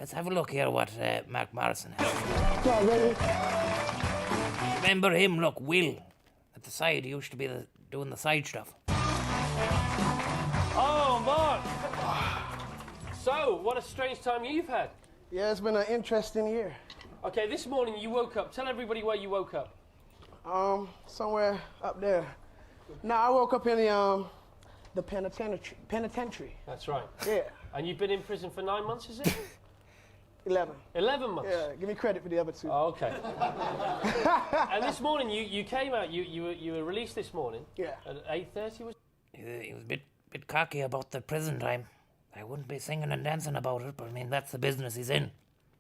Let's have a look here what Mark Morrison has. Remember him? Look, Will. At the side, he used to be doing the side stuff. Oh, Mark. So, what a strange time you've had. Yeah, it's been an interesting year. Okay, this morning you woke up. Tell everybody where you woke up. Somewhere up there. No, I woke up in the penitentiary. That's right. Yeah, And you've been in prison for 9 months, is it? 11. 11 months? Yeah, give me credit for the other 2. Oh, okay. And this morning you came out, you were released this morning. Yeah. At 8:30 was. He was a bit cocky about the prison time. I wouldn't be singing and dancing about it, but I mean, that's the business he's in.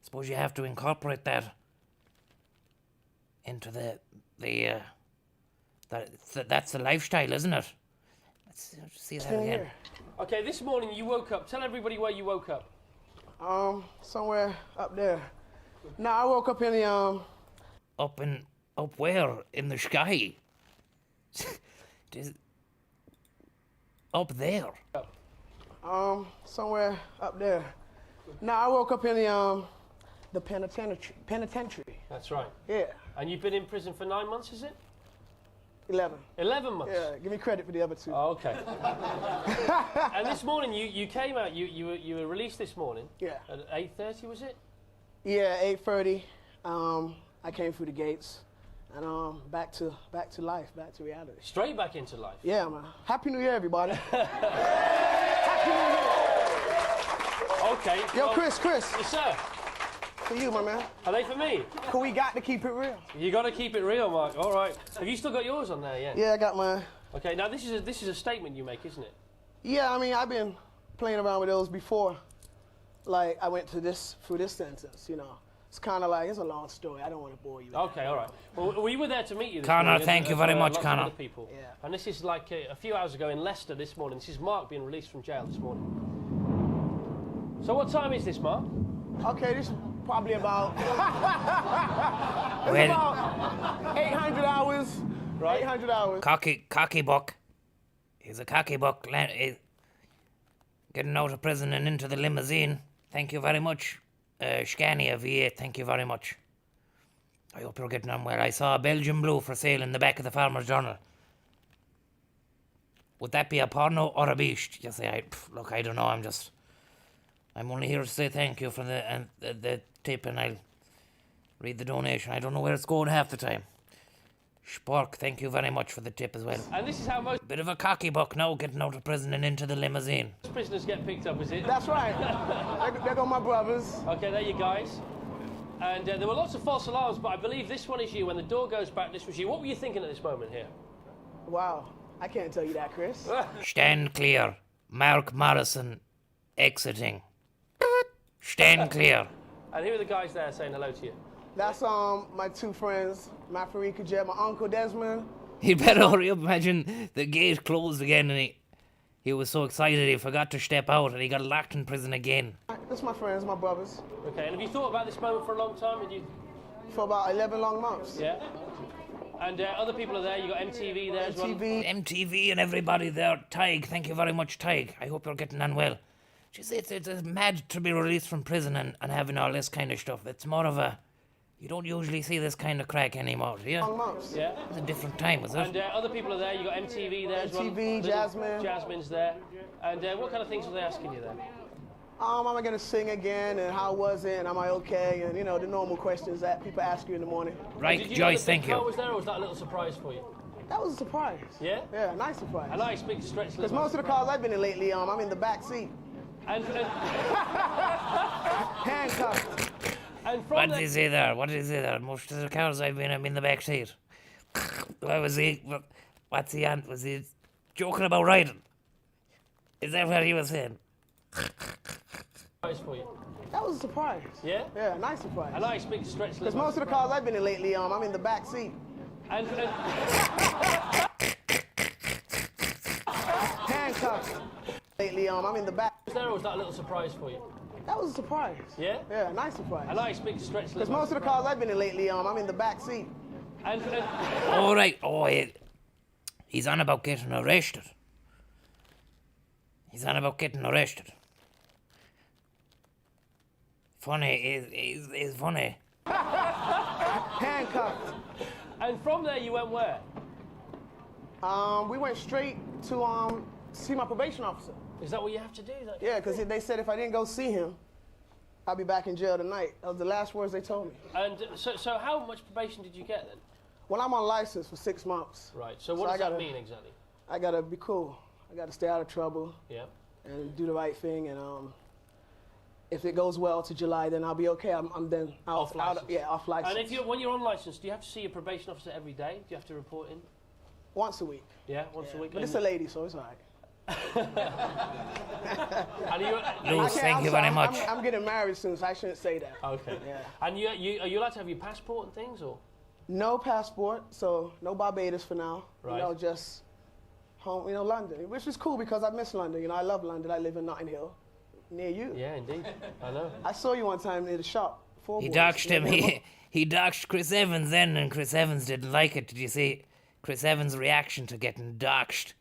Suppose you have to incorporate that into that's the lifestyle, isn't it? Let's see that again. Okay, this morning you woke up. Tell everybody where you woke up. Somewhere up there. No, I woke up in the Up where? In the sky? Up there? Somewhere up there. No, I woke up in the penitentiary. That's right. Yeah, And you've been in prison for 9 months, is it? 11. 11 months? Yeah, give me credit for the other 2. Oh, okay. And this morning you came out, you were released this morning. Yeah. At 8:30 was it? Yeah, 8:30. I came through the gates, and back to life, back to reality. Straight back into life. Yeah, man. Happy New Year, everybody. Happy New Year. Okay. Yo, well, Chris. Yes, sir. For you, my man. Are they for me? Cause we got to keep it real. You got to keep it real, Mark. All right. Have you still got yours on there? Yeah. Yeah, I got mine. Okay. Now this is a statement you make, isn't it? Yeah, I mean, I've been playing around with those before. like I went through this sentence, you know. It's kind of like, it's a long story. I don't want to bore you with Okay, all right. Well, we were there to meet you this Connor, morning. thank you very much, lots of Connor. other people. Yeah. And this is like a few hours ago in Leicester this morning. This is Mark being released from jail this morning. So what time is this, Mark? Okay, this is probably about, it's Well- about 800 hours. Right. 800 hours. Cocky buck. He's a cocky buck. Getting out of prison and into the limousine. Thank you very much. Scania V8, thank you very much. I hope you're getting on well. I saw a Belgian blue for sale in the back of the Farmer's Journal. Would that be a porno or a beast? You say, look, I don't know. I'm only here to say thank you for the tip, and I'll read the donation. I don't know where it's going half the time. Spork, thank you very much for the tip as well. And this is how most Bit of a cocky buck now, getting out of prison and into the limousine. prisoners get picked up, is it? That's right. There go my brothers. Okay, there you guys. And there were lots of false alarms, but I believe this one is you. When the door goes back, this was you. What were you thinking at this moment here? Wow. I can't tell you that, Chris. Stand clear. Mark Morrison exiting. Stand clear. And who are the guys there saying hello to you? That's my two friends, my Farika Jet, my uncle Desmond. He'd better hurry up. Imagine the gate closed again and he was so excited he forgot to step out and he got locked in prison again. That's my friends, my brothers. Okay, and have you thought about this moment for a long time? Did you? For about 11 long months. Yeah. And other people are there. You got MTV there as well. MTV and everybody there. Tig, thank you very much, Tig. I hope you're getting on well. Just, it's mad to be released from prison and having all this kind of stuff. It's more of a... You don't usually see this kind of crack anymore, do you? Long months. Yeah. It's a different time, is it? And other people are there. You got MTV there as well. MTV, Jasmine. Jasmine's there. And what kind of things are they asking you there? Am I gonna sing again? And how was it? And am I okay? And you know the normal questions that people ask you in the morning. Right, Did you Joyce, know the thank big car you. was there, or was that a little surprise for you? That was a surprise. Yeah. Yeah, a nice surprise. And I speak to Stretch Because most of the cars I've been in lately, I'm in the back seat, and handcuffed. from What the- did he say there? What did he say there? Most of the cars I'm in the back seat. Why was he... What's he on? Was he joking about riding? Is that what he was saying? surprise for you. That was a surprise. Yeah. Yeah, a nice surprise. And I speak to Stretch Because most of the cars I've been in lately, I'm in the back seat, and handcuffed. Lately, I'm in the back. was there, or was that a little surprise for you? That was a surprise. Yeah. Yeah, a nice surprise. And I speak to Stretch Because most of the cars I've been in lately, I'm in the back seat. and All right. Oh, he's on about getting arrested. He's on about getting arrested. Funny. He's funny. Handcuffed. and from there you went where? We went straight to see my probation officer. Is that what you have to do? Yeah, because they said if I didn't go see him, I'll be back in jail tonight. That was the last words they told me. And so how much probation did you get then? Well, I'm on license for 6 months. Right. So what I does that gotta- mean exactly? I gotta be cool. I gotta stay out of trouble Yeah. and do the right thing. And if it goes well to July, then I'll be okay. I'm then Off license. Yeah, off license. And when you're on license, do you have to see your probation officer every day? Do you have to report in? Once a week. Yeah, once a week. But it's a lady, so it's all right. And you, Lewis, thank you very much. I'm getting married soon, so I shouldn't say that. okay. Yeah. And you are you allowed to have your passport and things, or? No passport, so no Barbados for now. Right. You know, just home, London, which is cool because I miss London. I love London. I live in Notting Hill, near you. Yeah, indeed. I know. I saw you one time near the shop. He doxed him. He doxed Chris Evans then, and Chris Evans didn't like it. Did you see Chris Evans' reaction to getting doxed?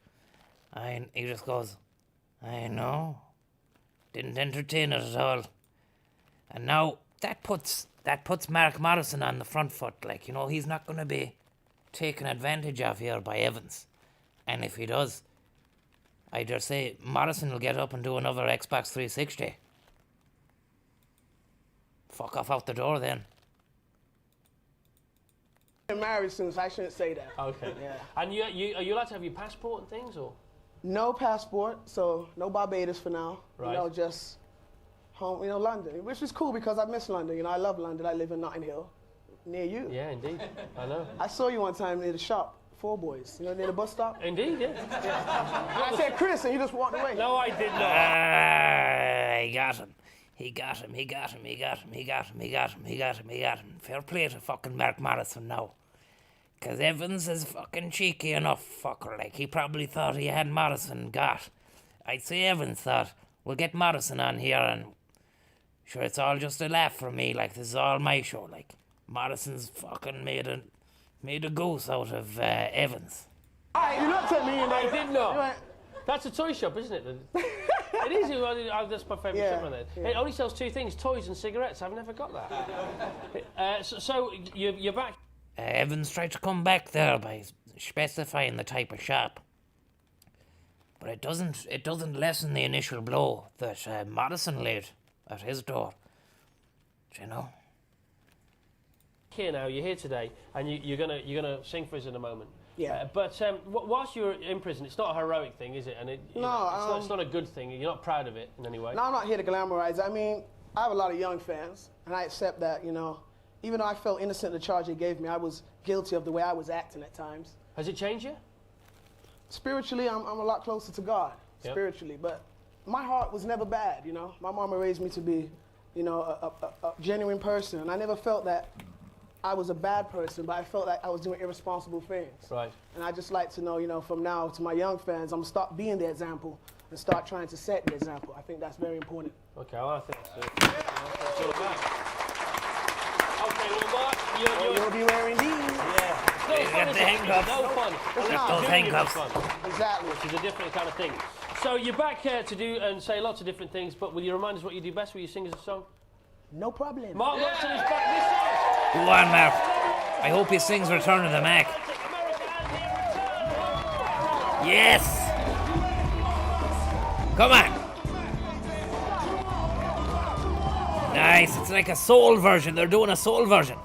He just goes, I know. Didn't entertain it at all. And now that puts Mark Morrison on the front foot. Like, he's not going to be taken advantage of here by Evans. And if he does, I dare say Morrison will get up and do another Xbox 360. Fuck off out the door then. I'm married soon, so I shouldn't say that. Okay. Yeah. And are you allowed to have your passport and things, or? No passport, so no Barbados for now. Right. Just home, London, which is cool because I miss London. I love London. I live in Notting Hill, near you. Yeah, indeed. I know. I saw you one time near the shop, Four Boys, near the bus stop. Indeed, yeah. And I said, Chris, and you just walked away. No, I did not. I got him. He got him. Fair play to fucking Mark Morrison now. Because Evans is fucking cheeky enough, fucker. Like, he probably thought he had Morrison got. I'd say Evans thought, we'll get Morrison on here and... Sure, it's all just a laugh for me. Like, this is all my show. Like, Morrison's fucking made a goose out of Evans. You looked at me and I did not. That's a toy shop, isn't it? It is. That's my favourite shop. Yeah. It only sells two things, toys and cigarettes. I've never got that. So you're back. Evans tried to come back there by specifying the type of shop. But it doesn't lessen the initial blow that Morrison laid at his door. Do you know? Here now, you're here today, and you're gonna sing for us in a moment. Yeah. But whilst you're in prison, it's not a heroic thing, is it? And it's not a good thing. You're not proud of it in any way. No, I'm not here to glamorize. I mean, I have a lot of young fans, and I accept that. You know, even though I felt innocent of the charge they gave me, I was guilty of the way I was acting at times. Has it changed you? Spiritually, I'm a lot closer to God. Yep. Spiritually, but my heart was never bad. You know, my mama raised me to be, you know, a genuine person, and I never felt that I was a bad person, but I felt like I was doing irresponsible things. Right. And I just like to know, you know, from now to my young fans, I'm gonna start being the example and start trying to set the example. I think that's very important. Okay, well, I think that's all about. Okay, well, Mark, you'll be wearing these. Yeah. No fun, the handcuffs. No fun. It's not. Those handcuffs. Exactly. Which is a different kind of thing. So you're back to do and say lots of different things, but will you remind us what you do best? Will you sing us a song? No problem. Mark Watson is back this song. Go on, Mark. I hope he sings Return of the Mac. Yes! Come on! Nice, it's like a soul version. They're doing a soul version.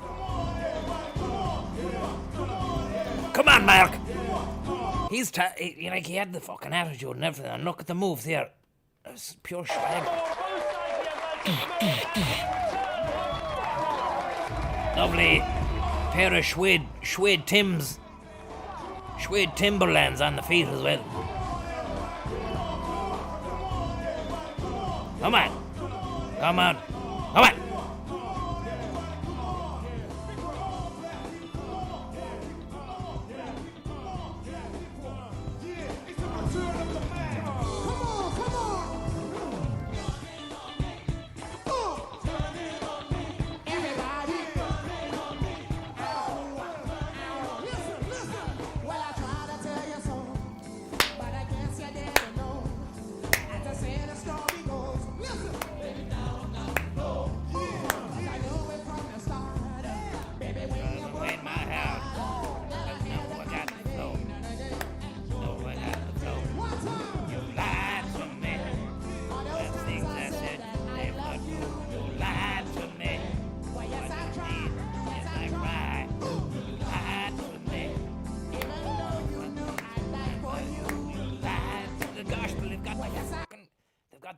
Come on, Mark! He had the fucking attitude and everything. And look at the moves here. It's pure swag. Lovely pair of suede Timberlands on the feet as well. Come on.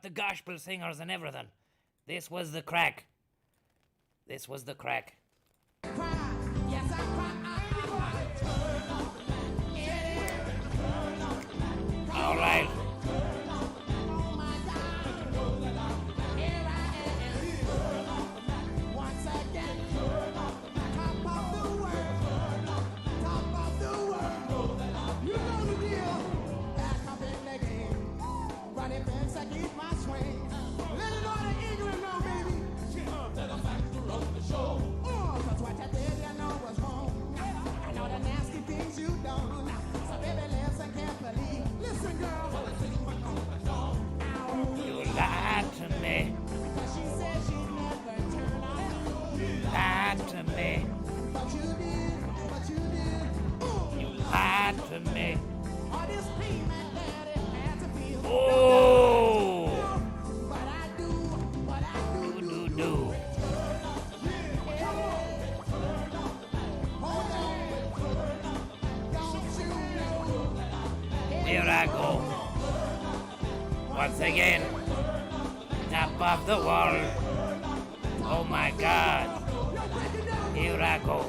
The gospel singers and everything. This was the crack. All right. Here I go. Once again. Top of the world. Oh my God. Here I go.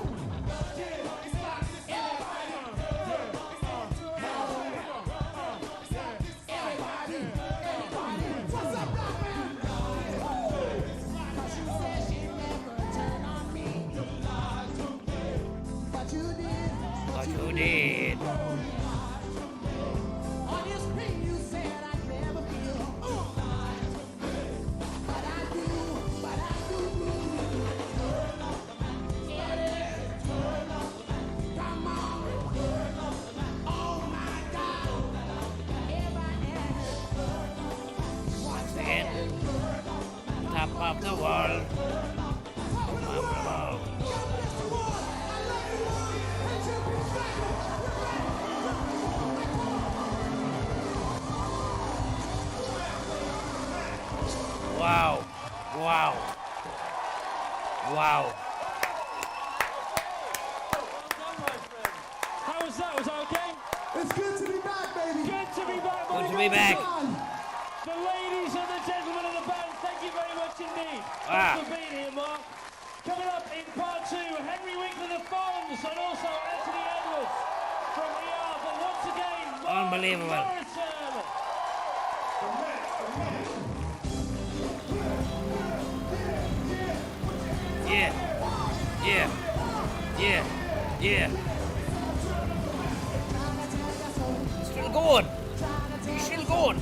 was that? Was that okay? It's good to be back, baby. Good to be back. Good to be back. The ladies and the gentlemen of the band, thank you very much indeed. Ah. Thanks for being here, Mark. Coming up in part 2, Henry Winkler the Fonz and also Anthony Edwards from ER. But once again, Mark Unbelievable. Morrison. Yeah. Yeah. Yeah. Yeah. Still going. Still going.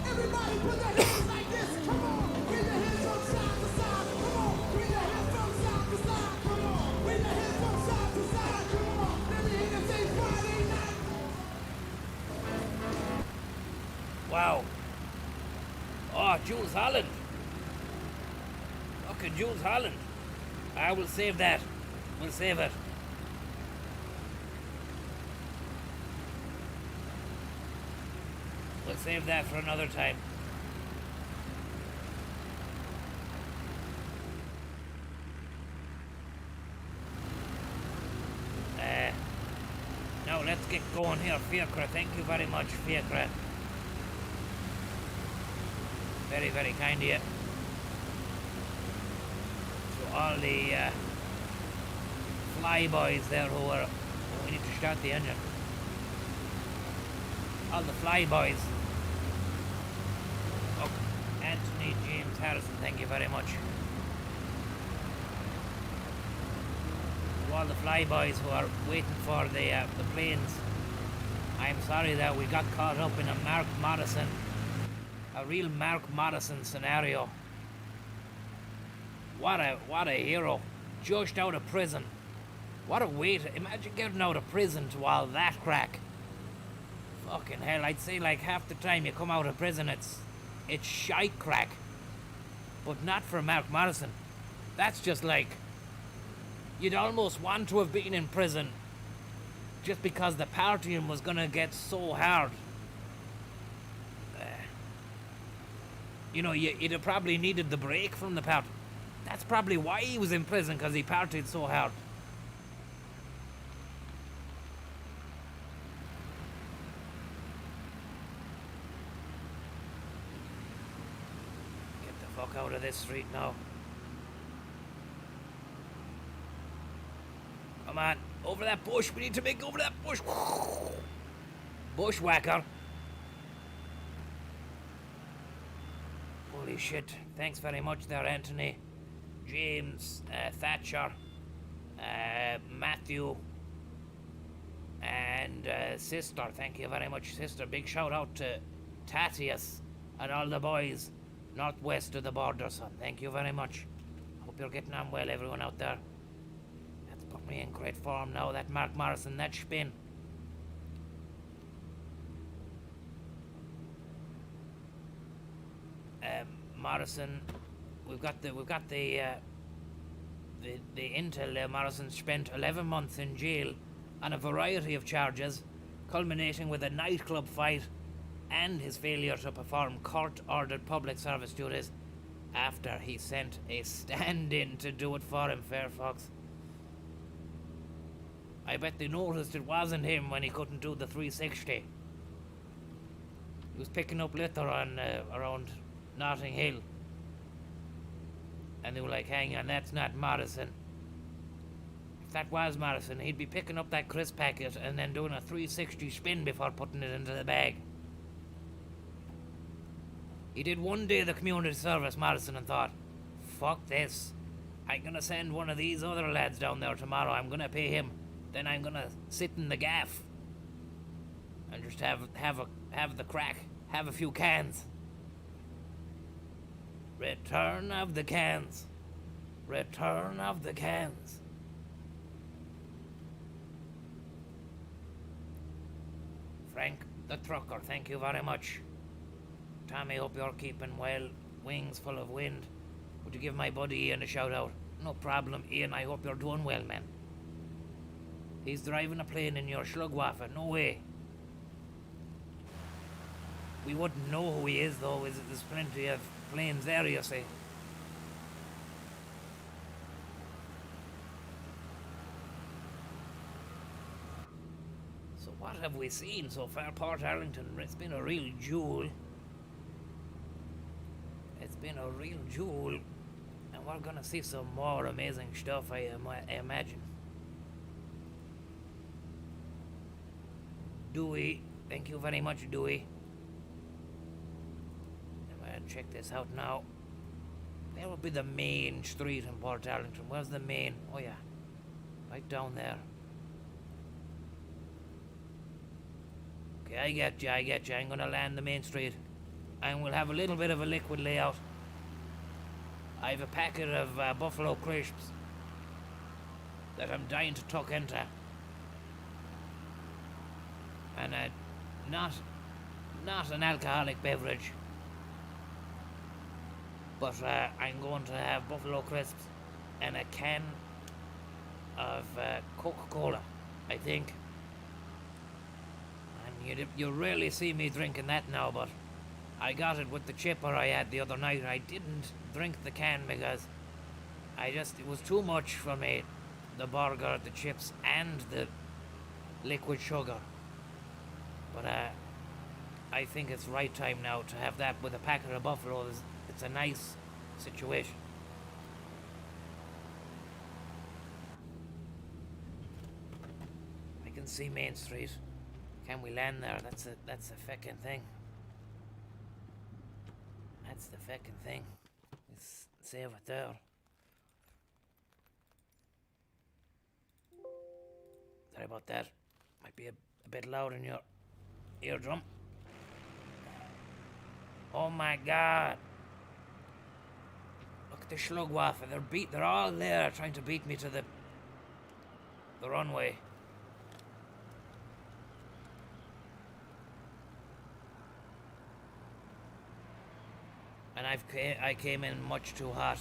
Everybody put their hands like this. Come on. Bring your hands from side to side. Come on. Bring your hands from side to side. Come on. Bring your hands from side to side. Come on. Let me hear them say Friday night. Wow. Oh, Jules Holland. Fucking Jules Holland. I will save that. We'll save it. We'll save that for another time. Now let's get going here. Fiacre, thank you very much, Fiacre. Very, very kind of you. To all the fly boys there who are... we need to start the engine. All the fly boys. Oh, Anthony James Harrison, thank you very much. To all the fly boys who are waiting for the planes. I'm sorry that we got caught up in a Mark Morrison, a real Mark Morrison scenario. What a hero. Just out of prison. What a way to... imagine getting out of prison to all that crack. Fucking hell, I'd say like half the time you come out of prison it's shite crack. But not for Mark Morrison. That's just like... you'd almost want to have been in prison just because the partying was gonna get so hard. You know, you'd have probably needed the break from the party. That's probably why he was in prison, because he partied so hard. Get the fuck out of this street now. Come on, over that bush. We need to make over that bush. Bushwhacker. Holy shit. Thanks very much there, Anthony. James, Thatcher, Matthew, and Sister. Thank you very much, Sister. Big shout out to Tatius and all the boys northwest of the border, son. Thank you very much. Hope you're getting on well, everyone out there. That's put me in great form now, that Mark Morrison, that spin. Morrison, we've got the intel there. Morrison spent 11 months in jail on a variety of charges, culminating with a nightclub fight and his failure to perform court-ordered public service duties after he sent a stand-in to do it for him, Fairfox. I bet they noticed it wasn't him when he couldn't do the 360. He was picking up litter on around Notting Hill. And they were like, hang on, that's not Morrison. If that was Morrison, he'd be picking up that crisp packet and then doing a 360 spin before putting it into the bag. He did one day the community service, Morrison, and thought, fuck this. I'm gonna send one of these other lads down there tomorrow. I'm gonna pay him. Then I'm gonna sit in the gaff and just have the crack. Have a few cans. Return of the cans. Return of the cans. Frank the trucker, thank you very much. Tommy, hope you're keeping well. Wings full of wind. Would you give my buddy Ian a shout out? No problem, Ian, I hope you're doing well, man. He's driving a plane in your Shlug. No way. We wouldn't know who he is, though. There's plenty of planes there, you see. So what have we seen so far? Portarlington, it's been a real jewel. It's been a real jewel. And we're gonna see some more amazing stuff, I imagine. Dewey, thank you very much, Dewey. I'm gonna check this out now. There will be the main street in Portarlington. Where's the main? Oh yeah, right down there. Okay, I get you. I'm gonna land the main street. And we'll have a little bit of a liquid layout. I have a packet of buffalo crisps that I'm dying to tuck into. And not an alcoholic beverage. But I'm going to have buffalo crisps and a can of Coca-Cola, I think. And you rarely see me drinking that now, but I got it with the chipper I had the other night. I didn't drink the can because it was too much for me. The burger, the chips, and the liquid sugar. But I think it's right time now to have that with a packet of buffaloes. It's a nice situation. I can see Main Street. Can we land there? That's a feckin' thing. That's the feckin' thing. Let's save it there. Sorry about that. Might be a bit loud in your eardrum. Oh my god. Look at the Shlug waffle. They're all there trying to beat me to the runway. And I came in much too hot,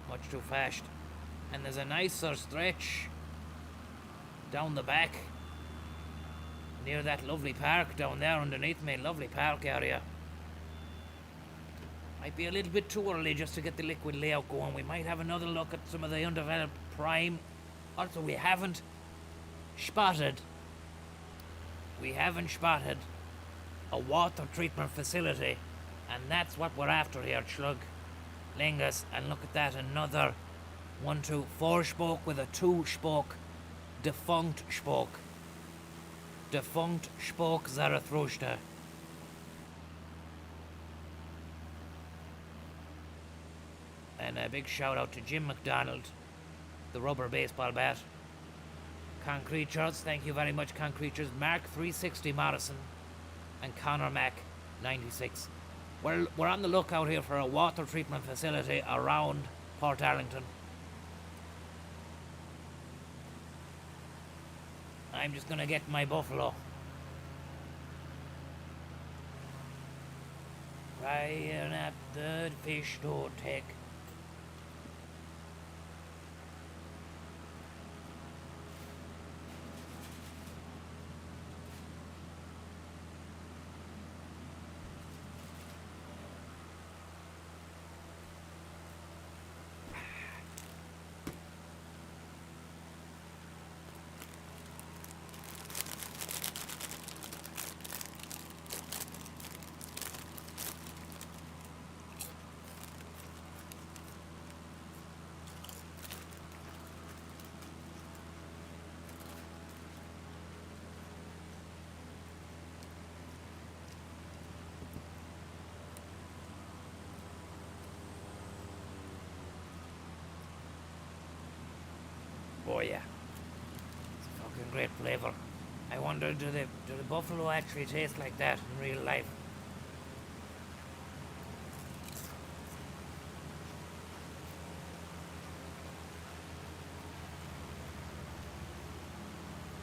much too fast. And there's a nicer stretch down the back near that lovely park down there underneath me. Lovely park area. Might be a little bit too early just to get the liquid layout going. We might have another look at some of the undeveloped prime. Also, we haven't spotted a water treatment facility. And that's what we're after here, Shlug. Lingus, and look at that, another 4-spoke with a 2-spoke defunct spoke. Defunct spoke Zarathustra. And a big shout out to Jim McDonald, the rubber baseball bat. Concretures, thank you very much, Concretures. Mark 360 Morrison and Connor Mack 96. We're on the lookout here for a water treatment facility around Portarlington. I'm just gonna get my buffalo. Crying at the fish to take. Oh yeah, it's a fucking great flavor. I wonder, do the buffalo actually taste like that in real life?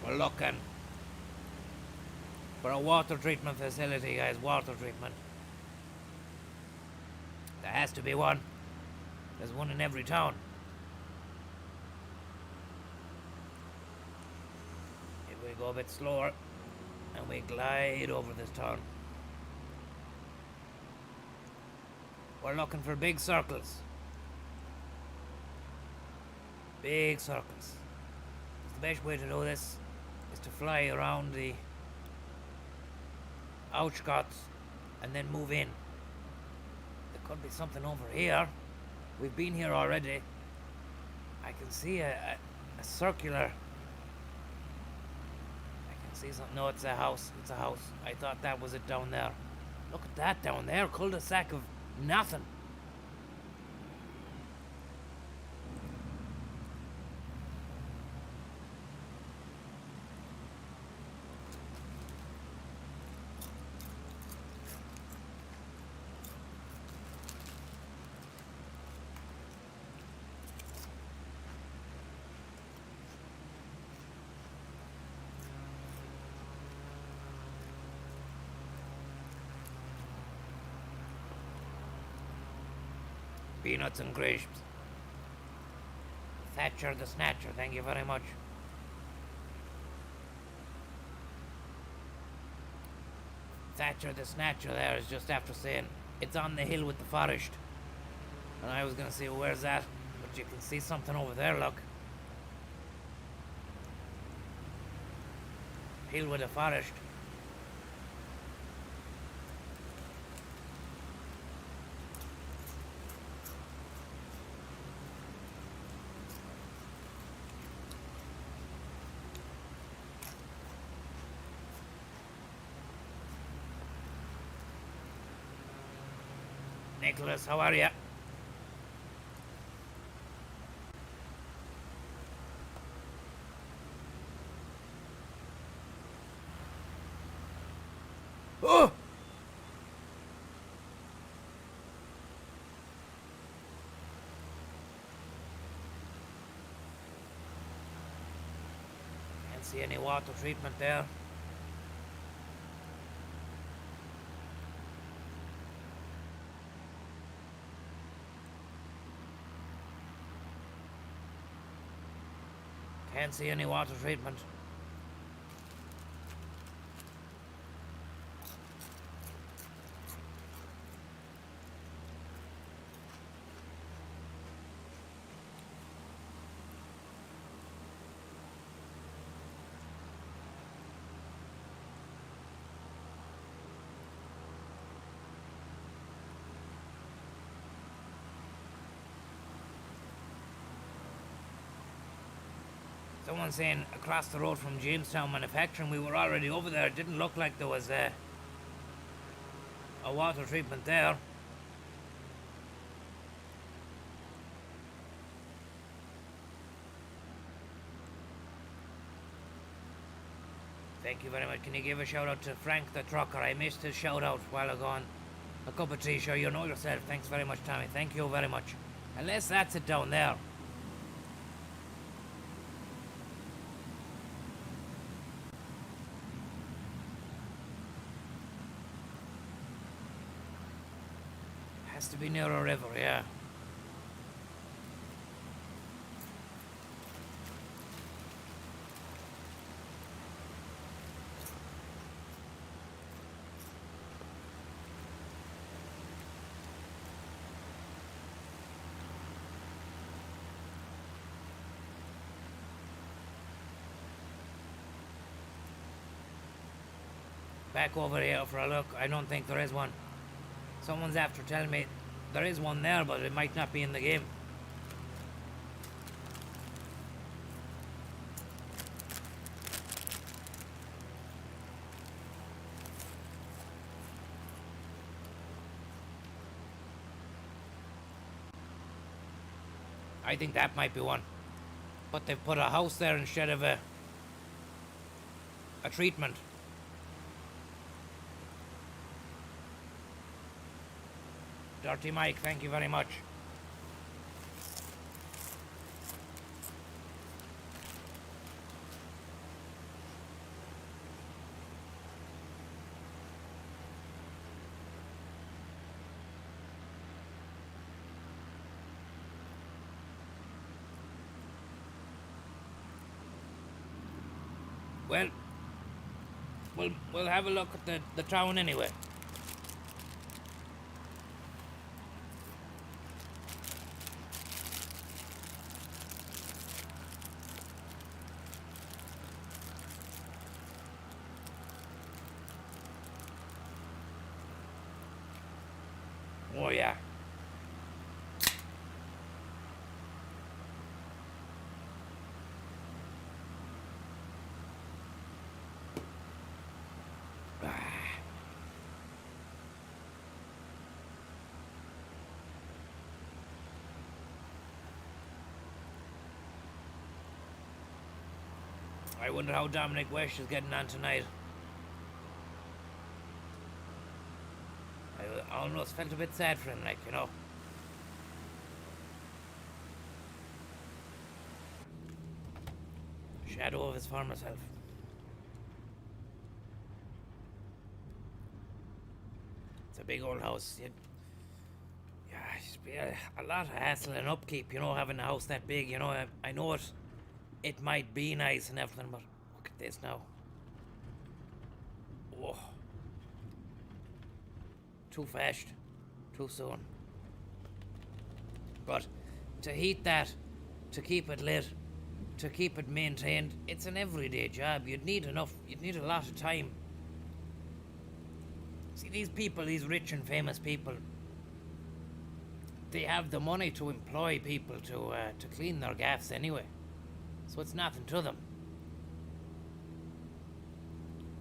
We're looking for a water treatment facility, guys. Water treatment. There has to be one. There's one in every town. We go a bit slower and we glide over this town. We're looking for big circles. Big circles. It's the best way to do this. is to fly around the outskirts and then move in. There could be something over here. We've been here already. I can see a circular. I can see something. No, it's a house. It's a house. I thought that was it down there. Look at that down there. Cul-de-sac of nothing. Peanuts and grapes. Thatcher the Snatcher, thank you very much. Thatcher the Snatcher there is just after saying it's on the hill with the forest. And I was going to say, well, where's that? But you can see something over there, look. Hill with the forest. Nicholas, how are you? Oh! Can't see any water treatment there. Can't see any water treatment. Someone saying across the road from Jamestown Manufacturing, we were already over there. It didn't look like there was a water treatment there. Thank you very much. Can you give a shout out to Frank the trucker? I missed his shout out while ago on a cup of tea. Sure, you know yourself. Thanks very much, Tommy. Thank you very much. Unless that's it down there. Has to be near a river, yeah. Back over here for a look. I don't think there is one. Someone's after telling me there is one there, but it might not be in the game. I think that might be one. But they've put a house there instead of a treatment. Dirty Mike, thank you very much. Well, we'll have a look at the town anyway. Oh, yeah. I wonder how Dominic West is getting on tonight. I almost felt a bit sad for him, like, you know. Shadow of his former self. It's a big old house. Yeah, it'd be a lot of hassle and upkeep, you know, having a house that big, you know. I know it might be nice and everything, but look at this now. Whoa. Too fast. Too soon. But to heat that, to keep it lit, to keep it maintained, it's an everyday job. You'd need a lot of time. See, these people, these rich and famous people, they have the money to employ people to clean their gaffs anyway. So it's nothing to them.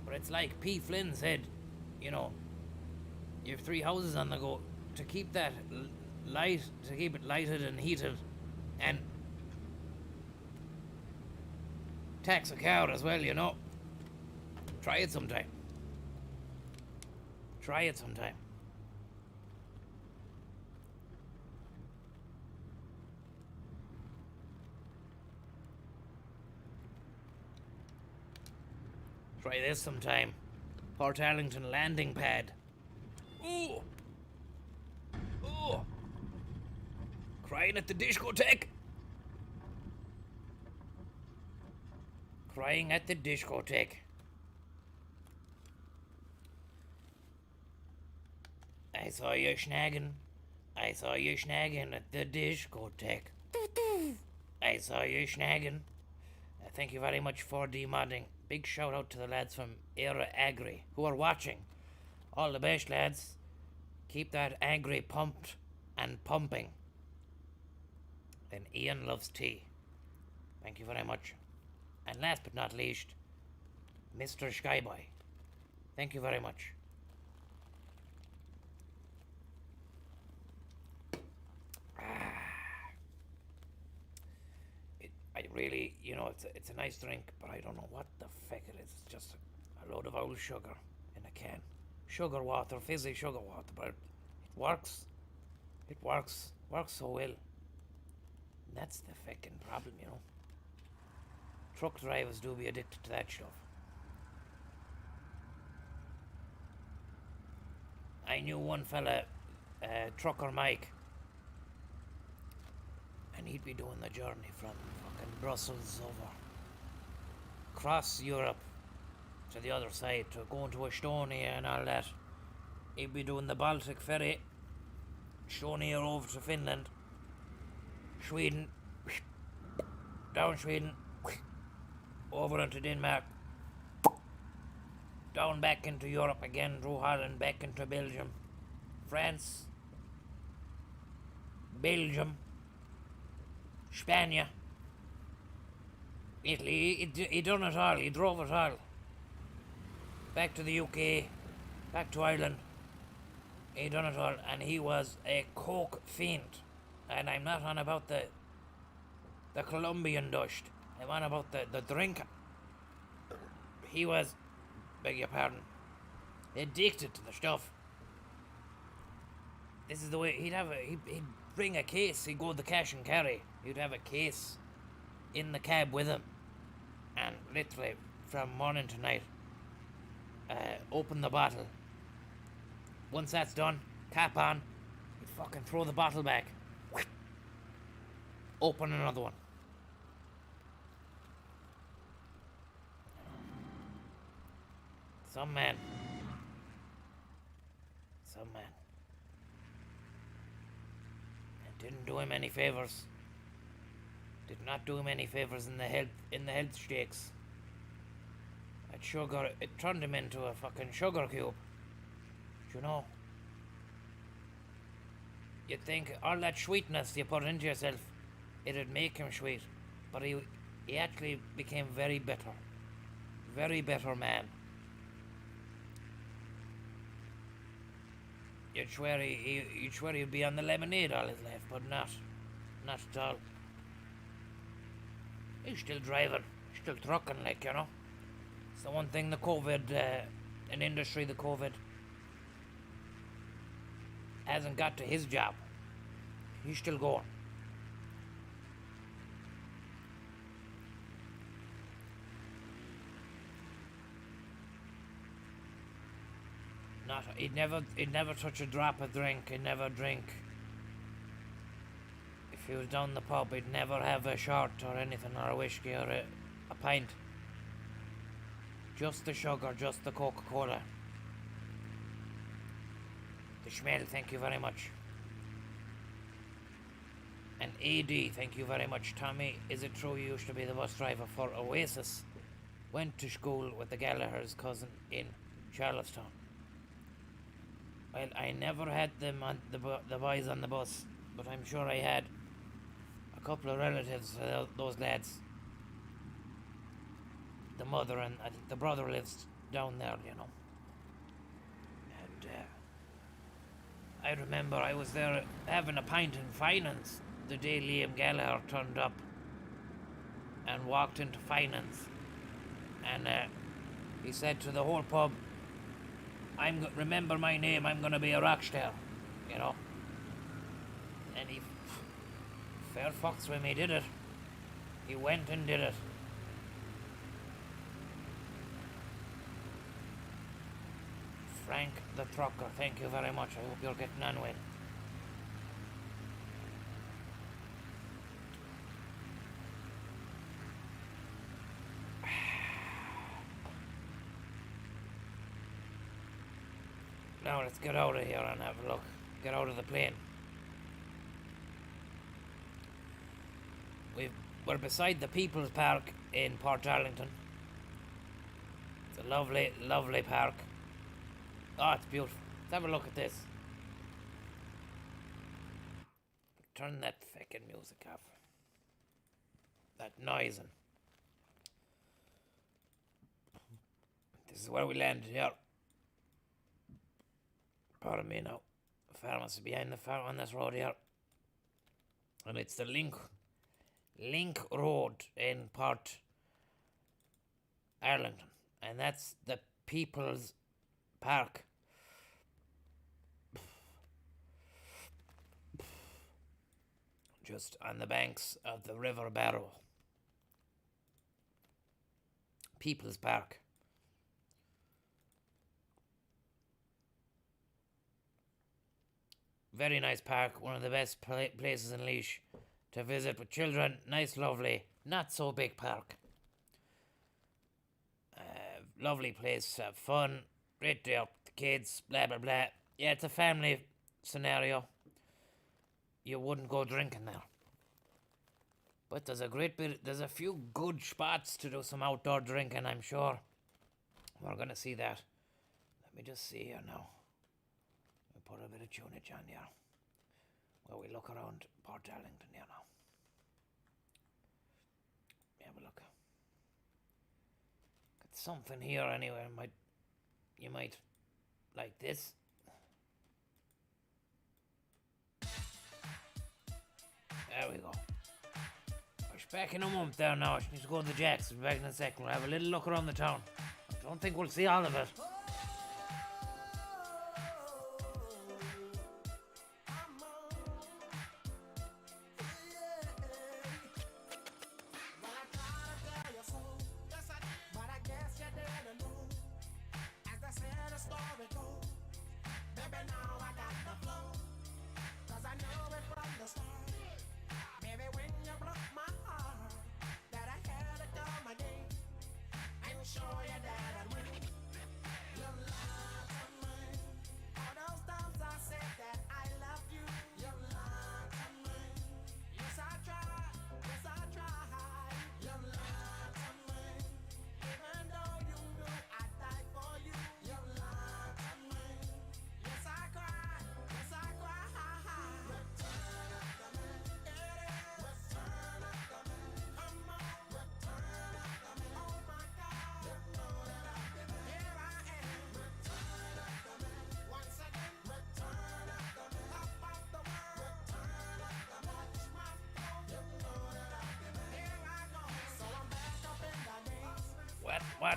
But it's like P. Flynn said, you know, you have 3 houses on the go. To keep that light, to keep it lighted and heated, and tax a car as well, you know. Try it sometime. Try it sometime. Try this sometime. Portarlington landing pad. Ooh! Ooh! Crying at the discotheque. Crying at the discotheque. I saw you snagging. I saw you snagging at the discotheque. I saw you snagging. Thank you very much for demodding. Big shout out to the lads from Era Agri who are watching. All the best, lads. Keep that Agri pumped and pumping. And Ian loves tea. Thank you very much. And last but not least, Mr. Skyboy. Thank you very much. I really, you know, it's a nice drink, but I don't know what the feck it is. It's just a load of old sugar in a can. Sugar water, fizzy sugar water, but it works. It works so well. And that's the feckin' problem, you know. Truck drivers do be addicted to that stuff. I knew one fella, Trucker Mike, and he'd be doing the journey from fucking Brussels over across Europe to the other side, to going to Estonia and all that. He'd be doing the Baltic ferry, Estonia over to Finland, Sweden, down Sweden, over into Denmark, down back into Europe again, through Holland, back into Belgium, France, Belgium, Spain, Italy. He done it all. He drove it all. Back to the UK, back to Ireland. He done it all, and he was a coke fiend. And I'm not on about the Colombian dust. I'm on about the drinking. He was, beg your pardon, addicted to the stuff. This is the way he'd bring a case. He'd go the cash and carry. He'd have a case in the cab with him, and literally from morning to night, open the bottle. Once that's done, cap on, he'd fucking throw the bottle back. Open another one. Some man. It didn't do him any favors. Did not do him any favors in the health stakes. That sugar, it turned him into a fucking sugar cube. Do you know? you'd think all that sweetness you put into yourself, it'd make him sweet. But he actually became very bitter. Very bitter man. You'd swear he'd be on the lemonade all his life, but not at all. He's still driving, still trucking, like, you know. It's the one thing the COVID, an industry the COVID hasn't got to his job. He's still going. He'd never touch a drop of drink. He'd never drink. If he was down the pub, he'd never have a short or anything, or a whiskey or a pint. Just the sugar, just the Coca-Cola. The Schmel, thank you very much. And AD, thank you very much. Tommy, is it true you used to be the bus driver for Oasis? Went to school with the Gallagher's cousin in Charlottetown. Well, I never had them on the boys on the bus, but I'm sure I had a couple of relatives, those lads. The mother and I think the brother lives down there, you know. And I remember I was there having a pint in finance the day Liam Gallagher turned up and walked into finance. And he said to the whole pub, remember my name, I'm going to be a rock star, you know. And he fair fucks with me, did it. He went and did it. Frank the trucker, thank you very much. I hope you're getting on well. Now let's get out of here and have a look. Get out of the plane. We're beside the People's Park in Portarlington. It's a lovely, lovely park. Oh, it's beautiful. Let's have a look at this. Turn that fucking music off. That noising. This is where we landed here. Pardon me now. The pharmacy behind the farm on this road here. And it's the Link Road in Port Arlington. And that's the People's Park. Just on the banks of the River Barrow. People's Park. Very nice park, one of the best places in Laois to visit with children. Nice, lovely, not so big park. Lovely place to have fun. Great day out with the kids, blah blah blah. Yeah, it's a family scenario. You wouldn't go drinking there. But there's a few good spots to do some outdoor drinking, I'm sure. We're gonna see that. Let me just see here now. Put a bit of tunage on here while we look around Portarlington here now. Have a look. Got something here anyway. You might like this. There we go. We're back in a moment there now. I need to go to the Jacks. We'll be back in a second. We'll have a little look around the town. I don't think we'll see all of it.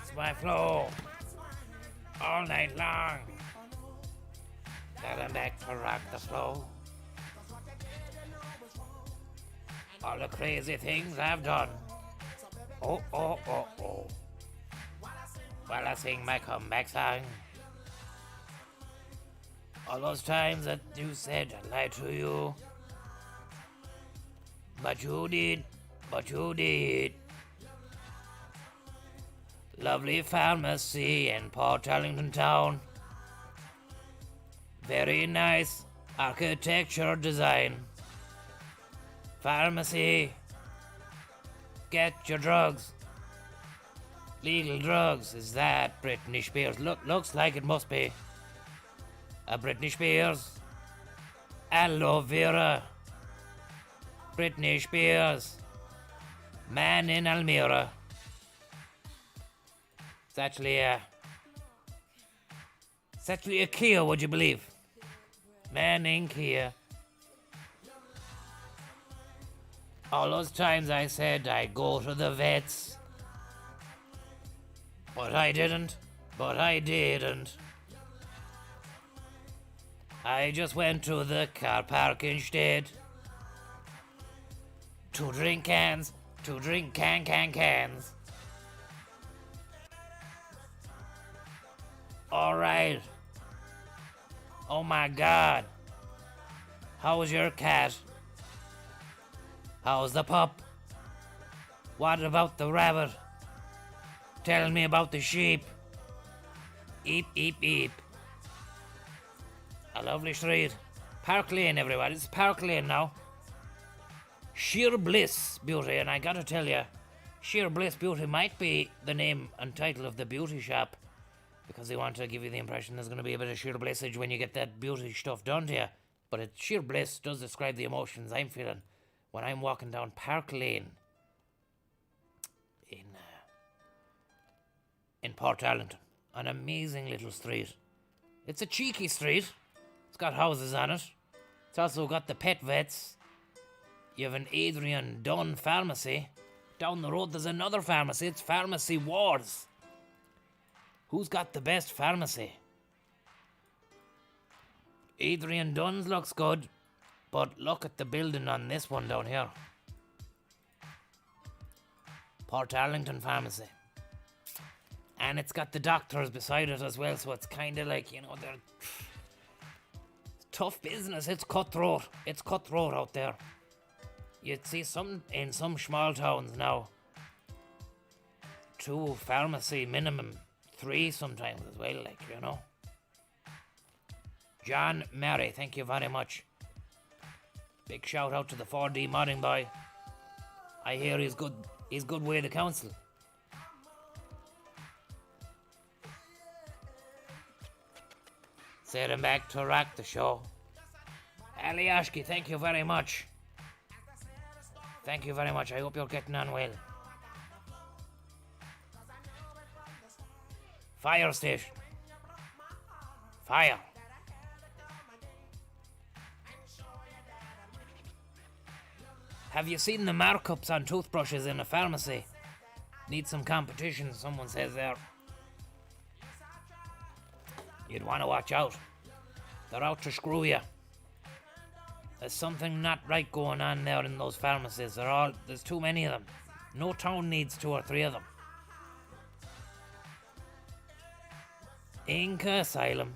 That's my flow. All night long. Getting back to rock the flow. All the crazy things I've done. Oh, oh, oh, oh. While I sing my comeback song. All those times that you said I lied to you. But you did. But you did. Lovely pharmacy in Portarlington town. Very nice architecture design. Pharmacy. Get your drugs. Legal drugs. Is that Britney Spears? Looks like it must be. A Britney Spears. Aloe vera. Britney Spears. Man in Almira. It's actually a Kia, would you believe? Man in Kia. All those times I said I'd go to the vets. But I didn't. I just went to the car park instead. To drink cans. To drink cans. Alright. Oh my god. How's your cat? How's the pup? What about the rabbit? Tell me about the sheep. Eep, eep, eep. A lovely street. Park Lane, everybody. It's Park Lane now. Sheer Bliss Beauty, and I gotta tell you, Sheer Bliss Beauty might be the name and title of the beauty shop, because they want to give you the impression there's going to be a bit of sheer blissage when you get that beauty stuff done to you. But sheer bliss does describe the emotions I'm feeling when I'm walking down Park Lane in Portarlington. An amazing little street. It's a cheeky street. It's got houses on it. It's also got the pet vets. You have an Adrian Dunn pharmacy. Down the road there's another pharmacy. It's Pharmacy Wars. Who's got the best pharmacy? Adrian Dunn's looks good, but look at the building on this one down here. Portarlington Pharmacy. And it's got the doctors beside it as well, so it's kind of like, they're tough business. It's cutthroat. It's cutthroat out there. You'd see in some small towns now. 2 pharmacy minimum. 3 sometimes as well, John Mary, thank you very much. Big shout out to the 4D modding boy. I hear he's good way the council. Setting back to rock the show. Alioshki, thank you very much. Thank you very much. I hope you're getting on well. Fire station. Fire. Have you seen the markups on toothbrushes in a pharmacy? Need some competition, someone says there. You'd want to watch out. They're out to screw you. There's something not right going on there in those pharmacies. There's too many of them. No town needs 2 or 3 of them. Inca Asylum.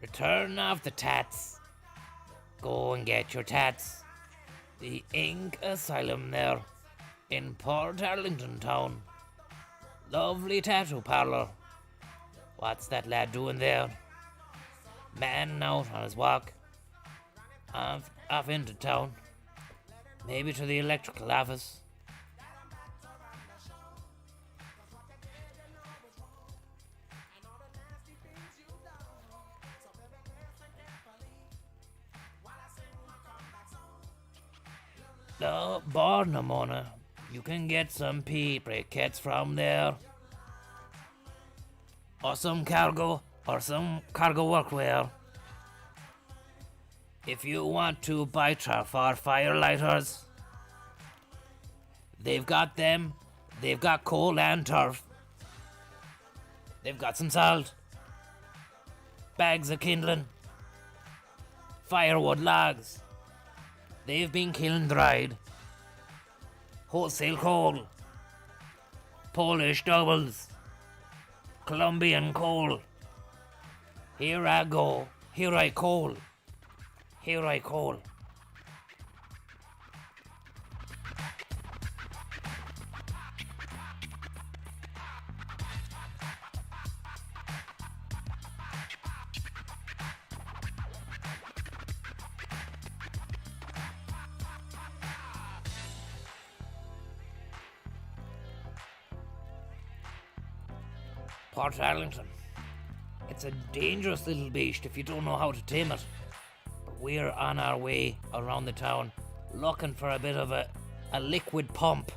Return of the tats. Go and get your tats. The Ink Asylum there in Portarlington town. Lovely tattoo parlour. What's that lad doing there? Man out on his walk. Off into town. Maybe to the electrical office. The Barnamona. You can get some pea briquettes from there. Or some cargo workwear. If you want to buy turf or firelighters, they've got them. They've got coal and turf. They've got some salt, bags of kindling, firewood logs. They've been kiln dried, wholesale coal, Polish doubles, Colombian coal. Here I go, here I coal, here I coal. Portarlington. It's a dangerous little beast if you don't know how to tame it. But we're on our way around the town looking for a bit of a liquid pump.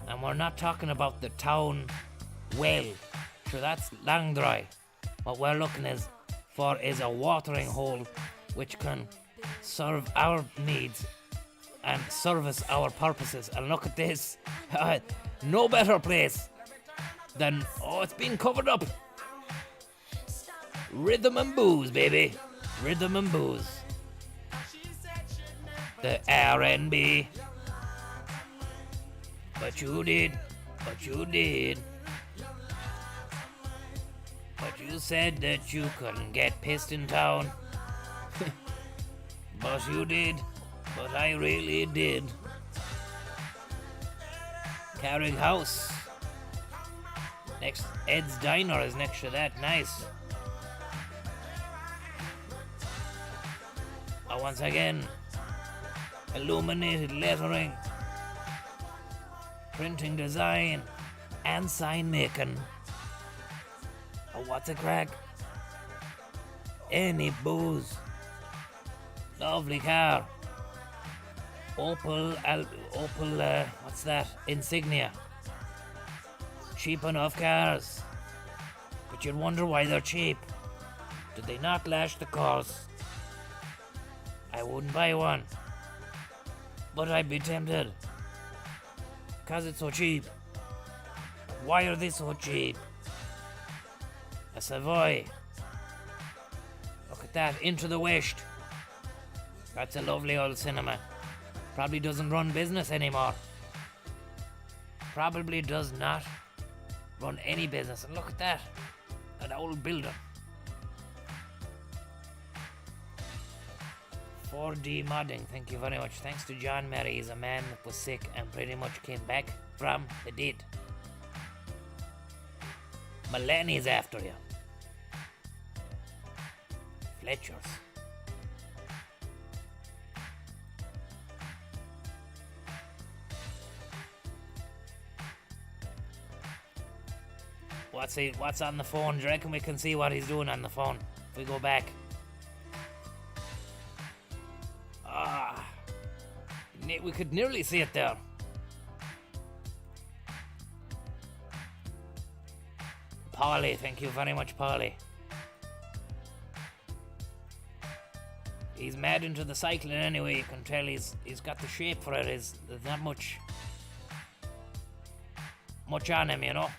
And we're not talking about the town well. Sure, that's long dry. What we're looking for is a watering hole which can serve our needs and service our purposes. And look at this. No better place than, it's been covered up. Rhythm and booze, baby. Rhythm and booze. The R&B. But you did. But you did. But you said that you couldn't get pissed in town. But you did. But I really did. Carrick House. Next, Ed's Diner is next to that. Nice. Once again, illuminated lettering, printing design, and sign making. What's a crack? Any booze. Lovely car. Opel, what's that? Insignia. Cheap enough cars. But you'd wonder why they're cheap. Did they not lash the cars? I wouldn't buy one. But I'd be tempted. 'Cause it's so cheap. Why are they so cheap? A Savoy. Look at that, Into the West. That's a lovely old cinema. Probably doesn't run business anymore. Probably does not run any business. And look at that, an old building. 4D modding, thank you very much. Thanks to John Mary, he's a man that was sick and pretty much came back from the dead. Melania's after you. Fletcher's. What's on the phone? Do you reckon we can see what he's doing on the phone if we go back? We could nearly see it there. Polly, thank you very much, Polly. He's mad into the cycling anyway. You can tell he's got the shape for it. There's not much on him, you know.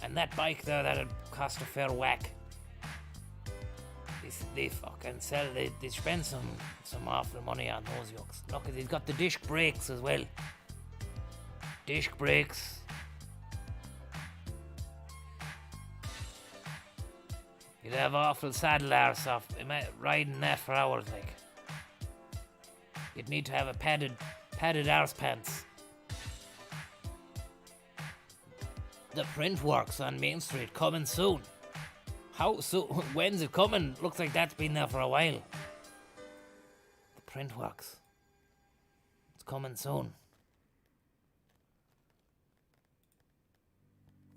And that bike there, that'd cost a fair whack. They fucking sell. They spend some awful money on those yokes. Look, he's got the disc brakes as well. Disc brakes. You'd have awful saddle arse off riding that for hours, like. You'd need to have a padded arse pants. The print works on Main Street coming soon. How soon? When's it coming? Looks like that's been there for a while. The print works. It's coming soon.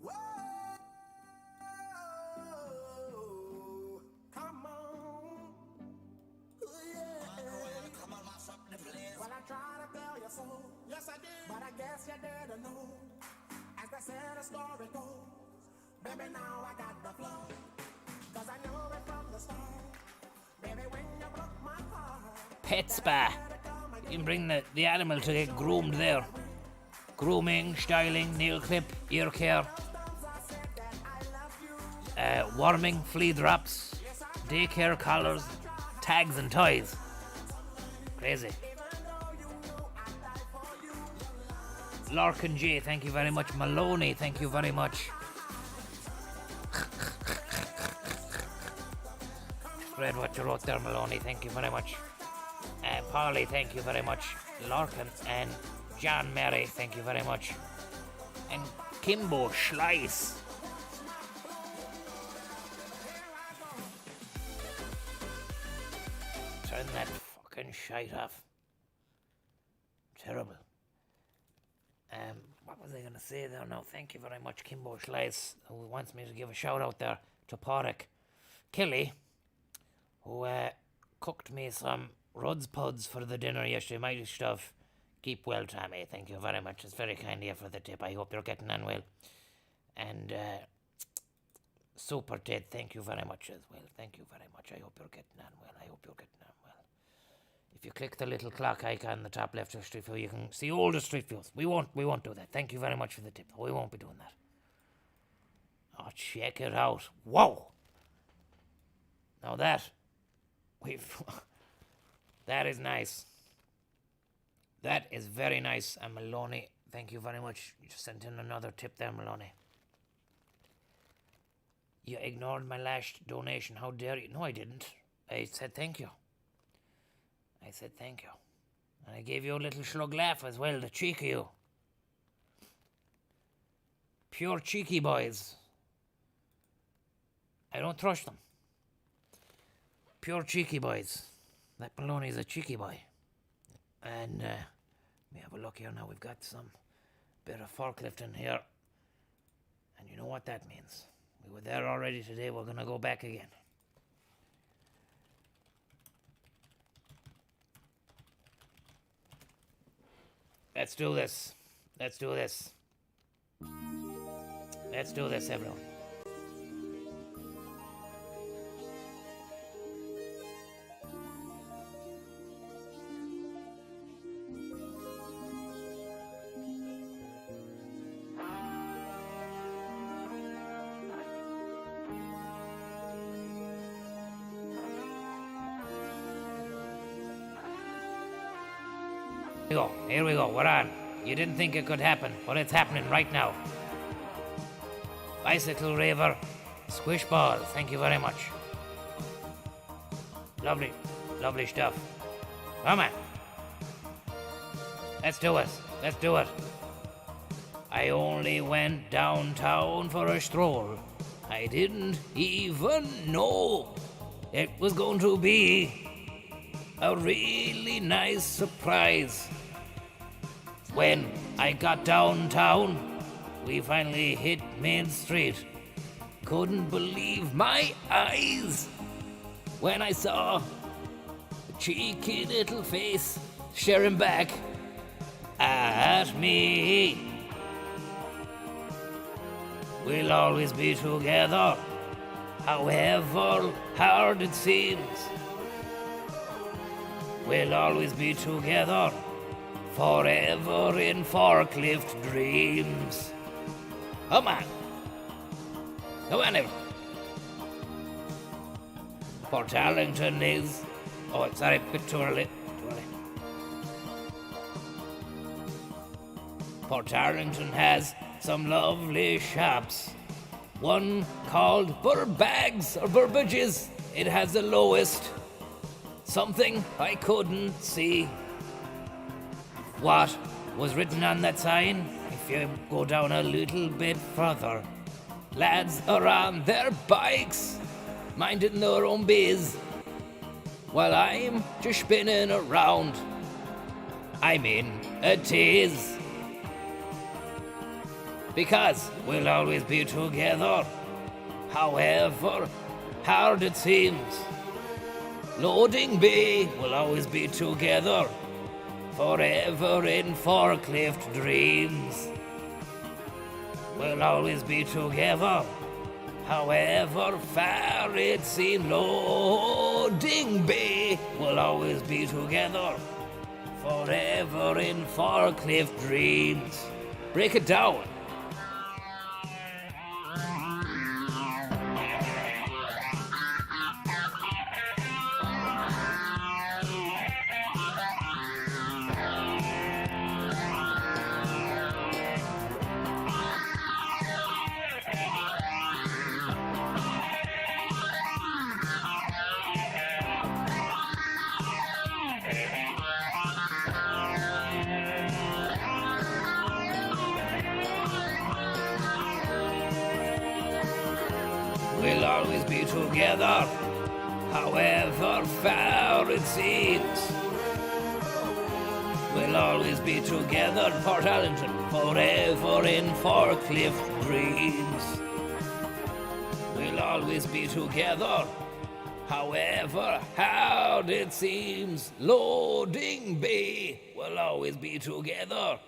Whoa, come on. Well, I tried to tell you so. Yes, I did. But I guess you didn't know. As they said, the story goes. Baby, now I got the flow. 'Cause I knew it from the start. Baby, when you broke my heart. Pet spa. You can bring the animal to get groomed there. Grooming, styling, nail clip, ear care. warming, flea drops, daycare collars, tags and toys. Crazy. Larkin J, thank you very much. Maloney, thank you very much. Read what you wrote there, Maloney, thank you very much. Polly, thank you very much. Larkin and John Mary, thank you very much. And Kimbo Schleiss. Turn that fucking shite off. Terrible. What was I going to say there now? Thank you very much, Kimbo Schleiss, who wants me to give a shout out there to Porrick Killy, who cooked me some Rudd's Puds for the dinner yesterday. Mighty stuff. Keep well, Tommy. Thank you very much. It's very kind of you for the tip. I hope you're getting on well. And Super Ted, thank you very much as well. Thank you very much. I hope you're getting on well. I hope you're getting on well. If you click the little clock icon in the top left of Street View, you can see all the Street Views. We won't do that. Thank you very much for the tip. We won't be doing that. Oh, check it out. Whoa! Now that is nice. That is very nice. And Maloney, thank you very much. You just sent in another tip there, Maloney. You ignored my last donation. How dare you? No, I didn't. I said thank you. I said thank you. And I gave you a little slug laugh as well, the cheek of you. Pure cheeky boys. I don't trust them. Pure cheeky boys. That Maloney's a cheeky boy. And we have a look here now. We've got some bit of forklifting here. And you know what that means. We were there already today. We're going to go back again. Let's do this. Let's do this. Let's do this, everyone. Here we go, we're on. You didn't think it could happen, but it's happening right now. Bicycle Raver, Squish Ball, thank you very much. Lovely, lovely stuff. Come on. Let's do it, let's do it. I only went downtown for a stroll. I didn't even know it was going to be a really nice surprise. When I got downtown, we finally hit Main Street. Couldn't believe my eyes when I saw a cheeky little face staring back at me. We'll always be together, however hard it seems. We'll always be together, forever in forklift dreams. Come on. Come on, everyone. Portarlington is... Oh, sorry, a bit too early. Portarlington has some lovely shops. One called Burbags or Burbages. It has the lowest. Something I couldn't see. What was written on that sign? If you go down a little bit further, lads are on their bikes, minding their own biz, while I'm just spinning around. I'm in a tease. Because we'll always be together, however hard it seems. Loading bay will always be together, forever in forklift dreams. We'll always be together, however far it seems. Loading bay will always be together, forever in forklift dreams. Break it down. We'll always be together, however far it seems. We'll always be together, Portarlington, forever in forklift dreams. We'll always be together, however hard it seems. Loading bay, we'll always be together,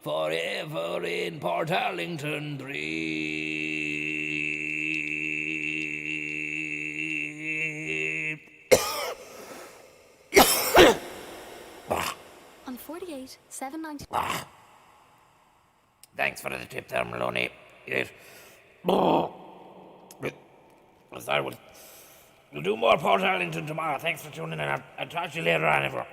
forever in Portarlington dream. On 48, 790. Thanks for the tip there, Maloney. Yes. I will do more Portarlington tomorrow. Thanks for tuning in. I'll talk to you later on, everyone.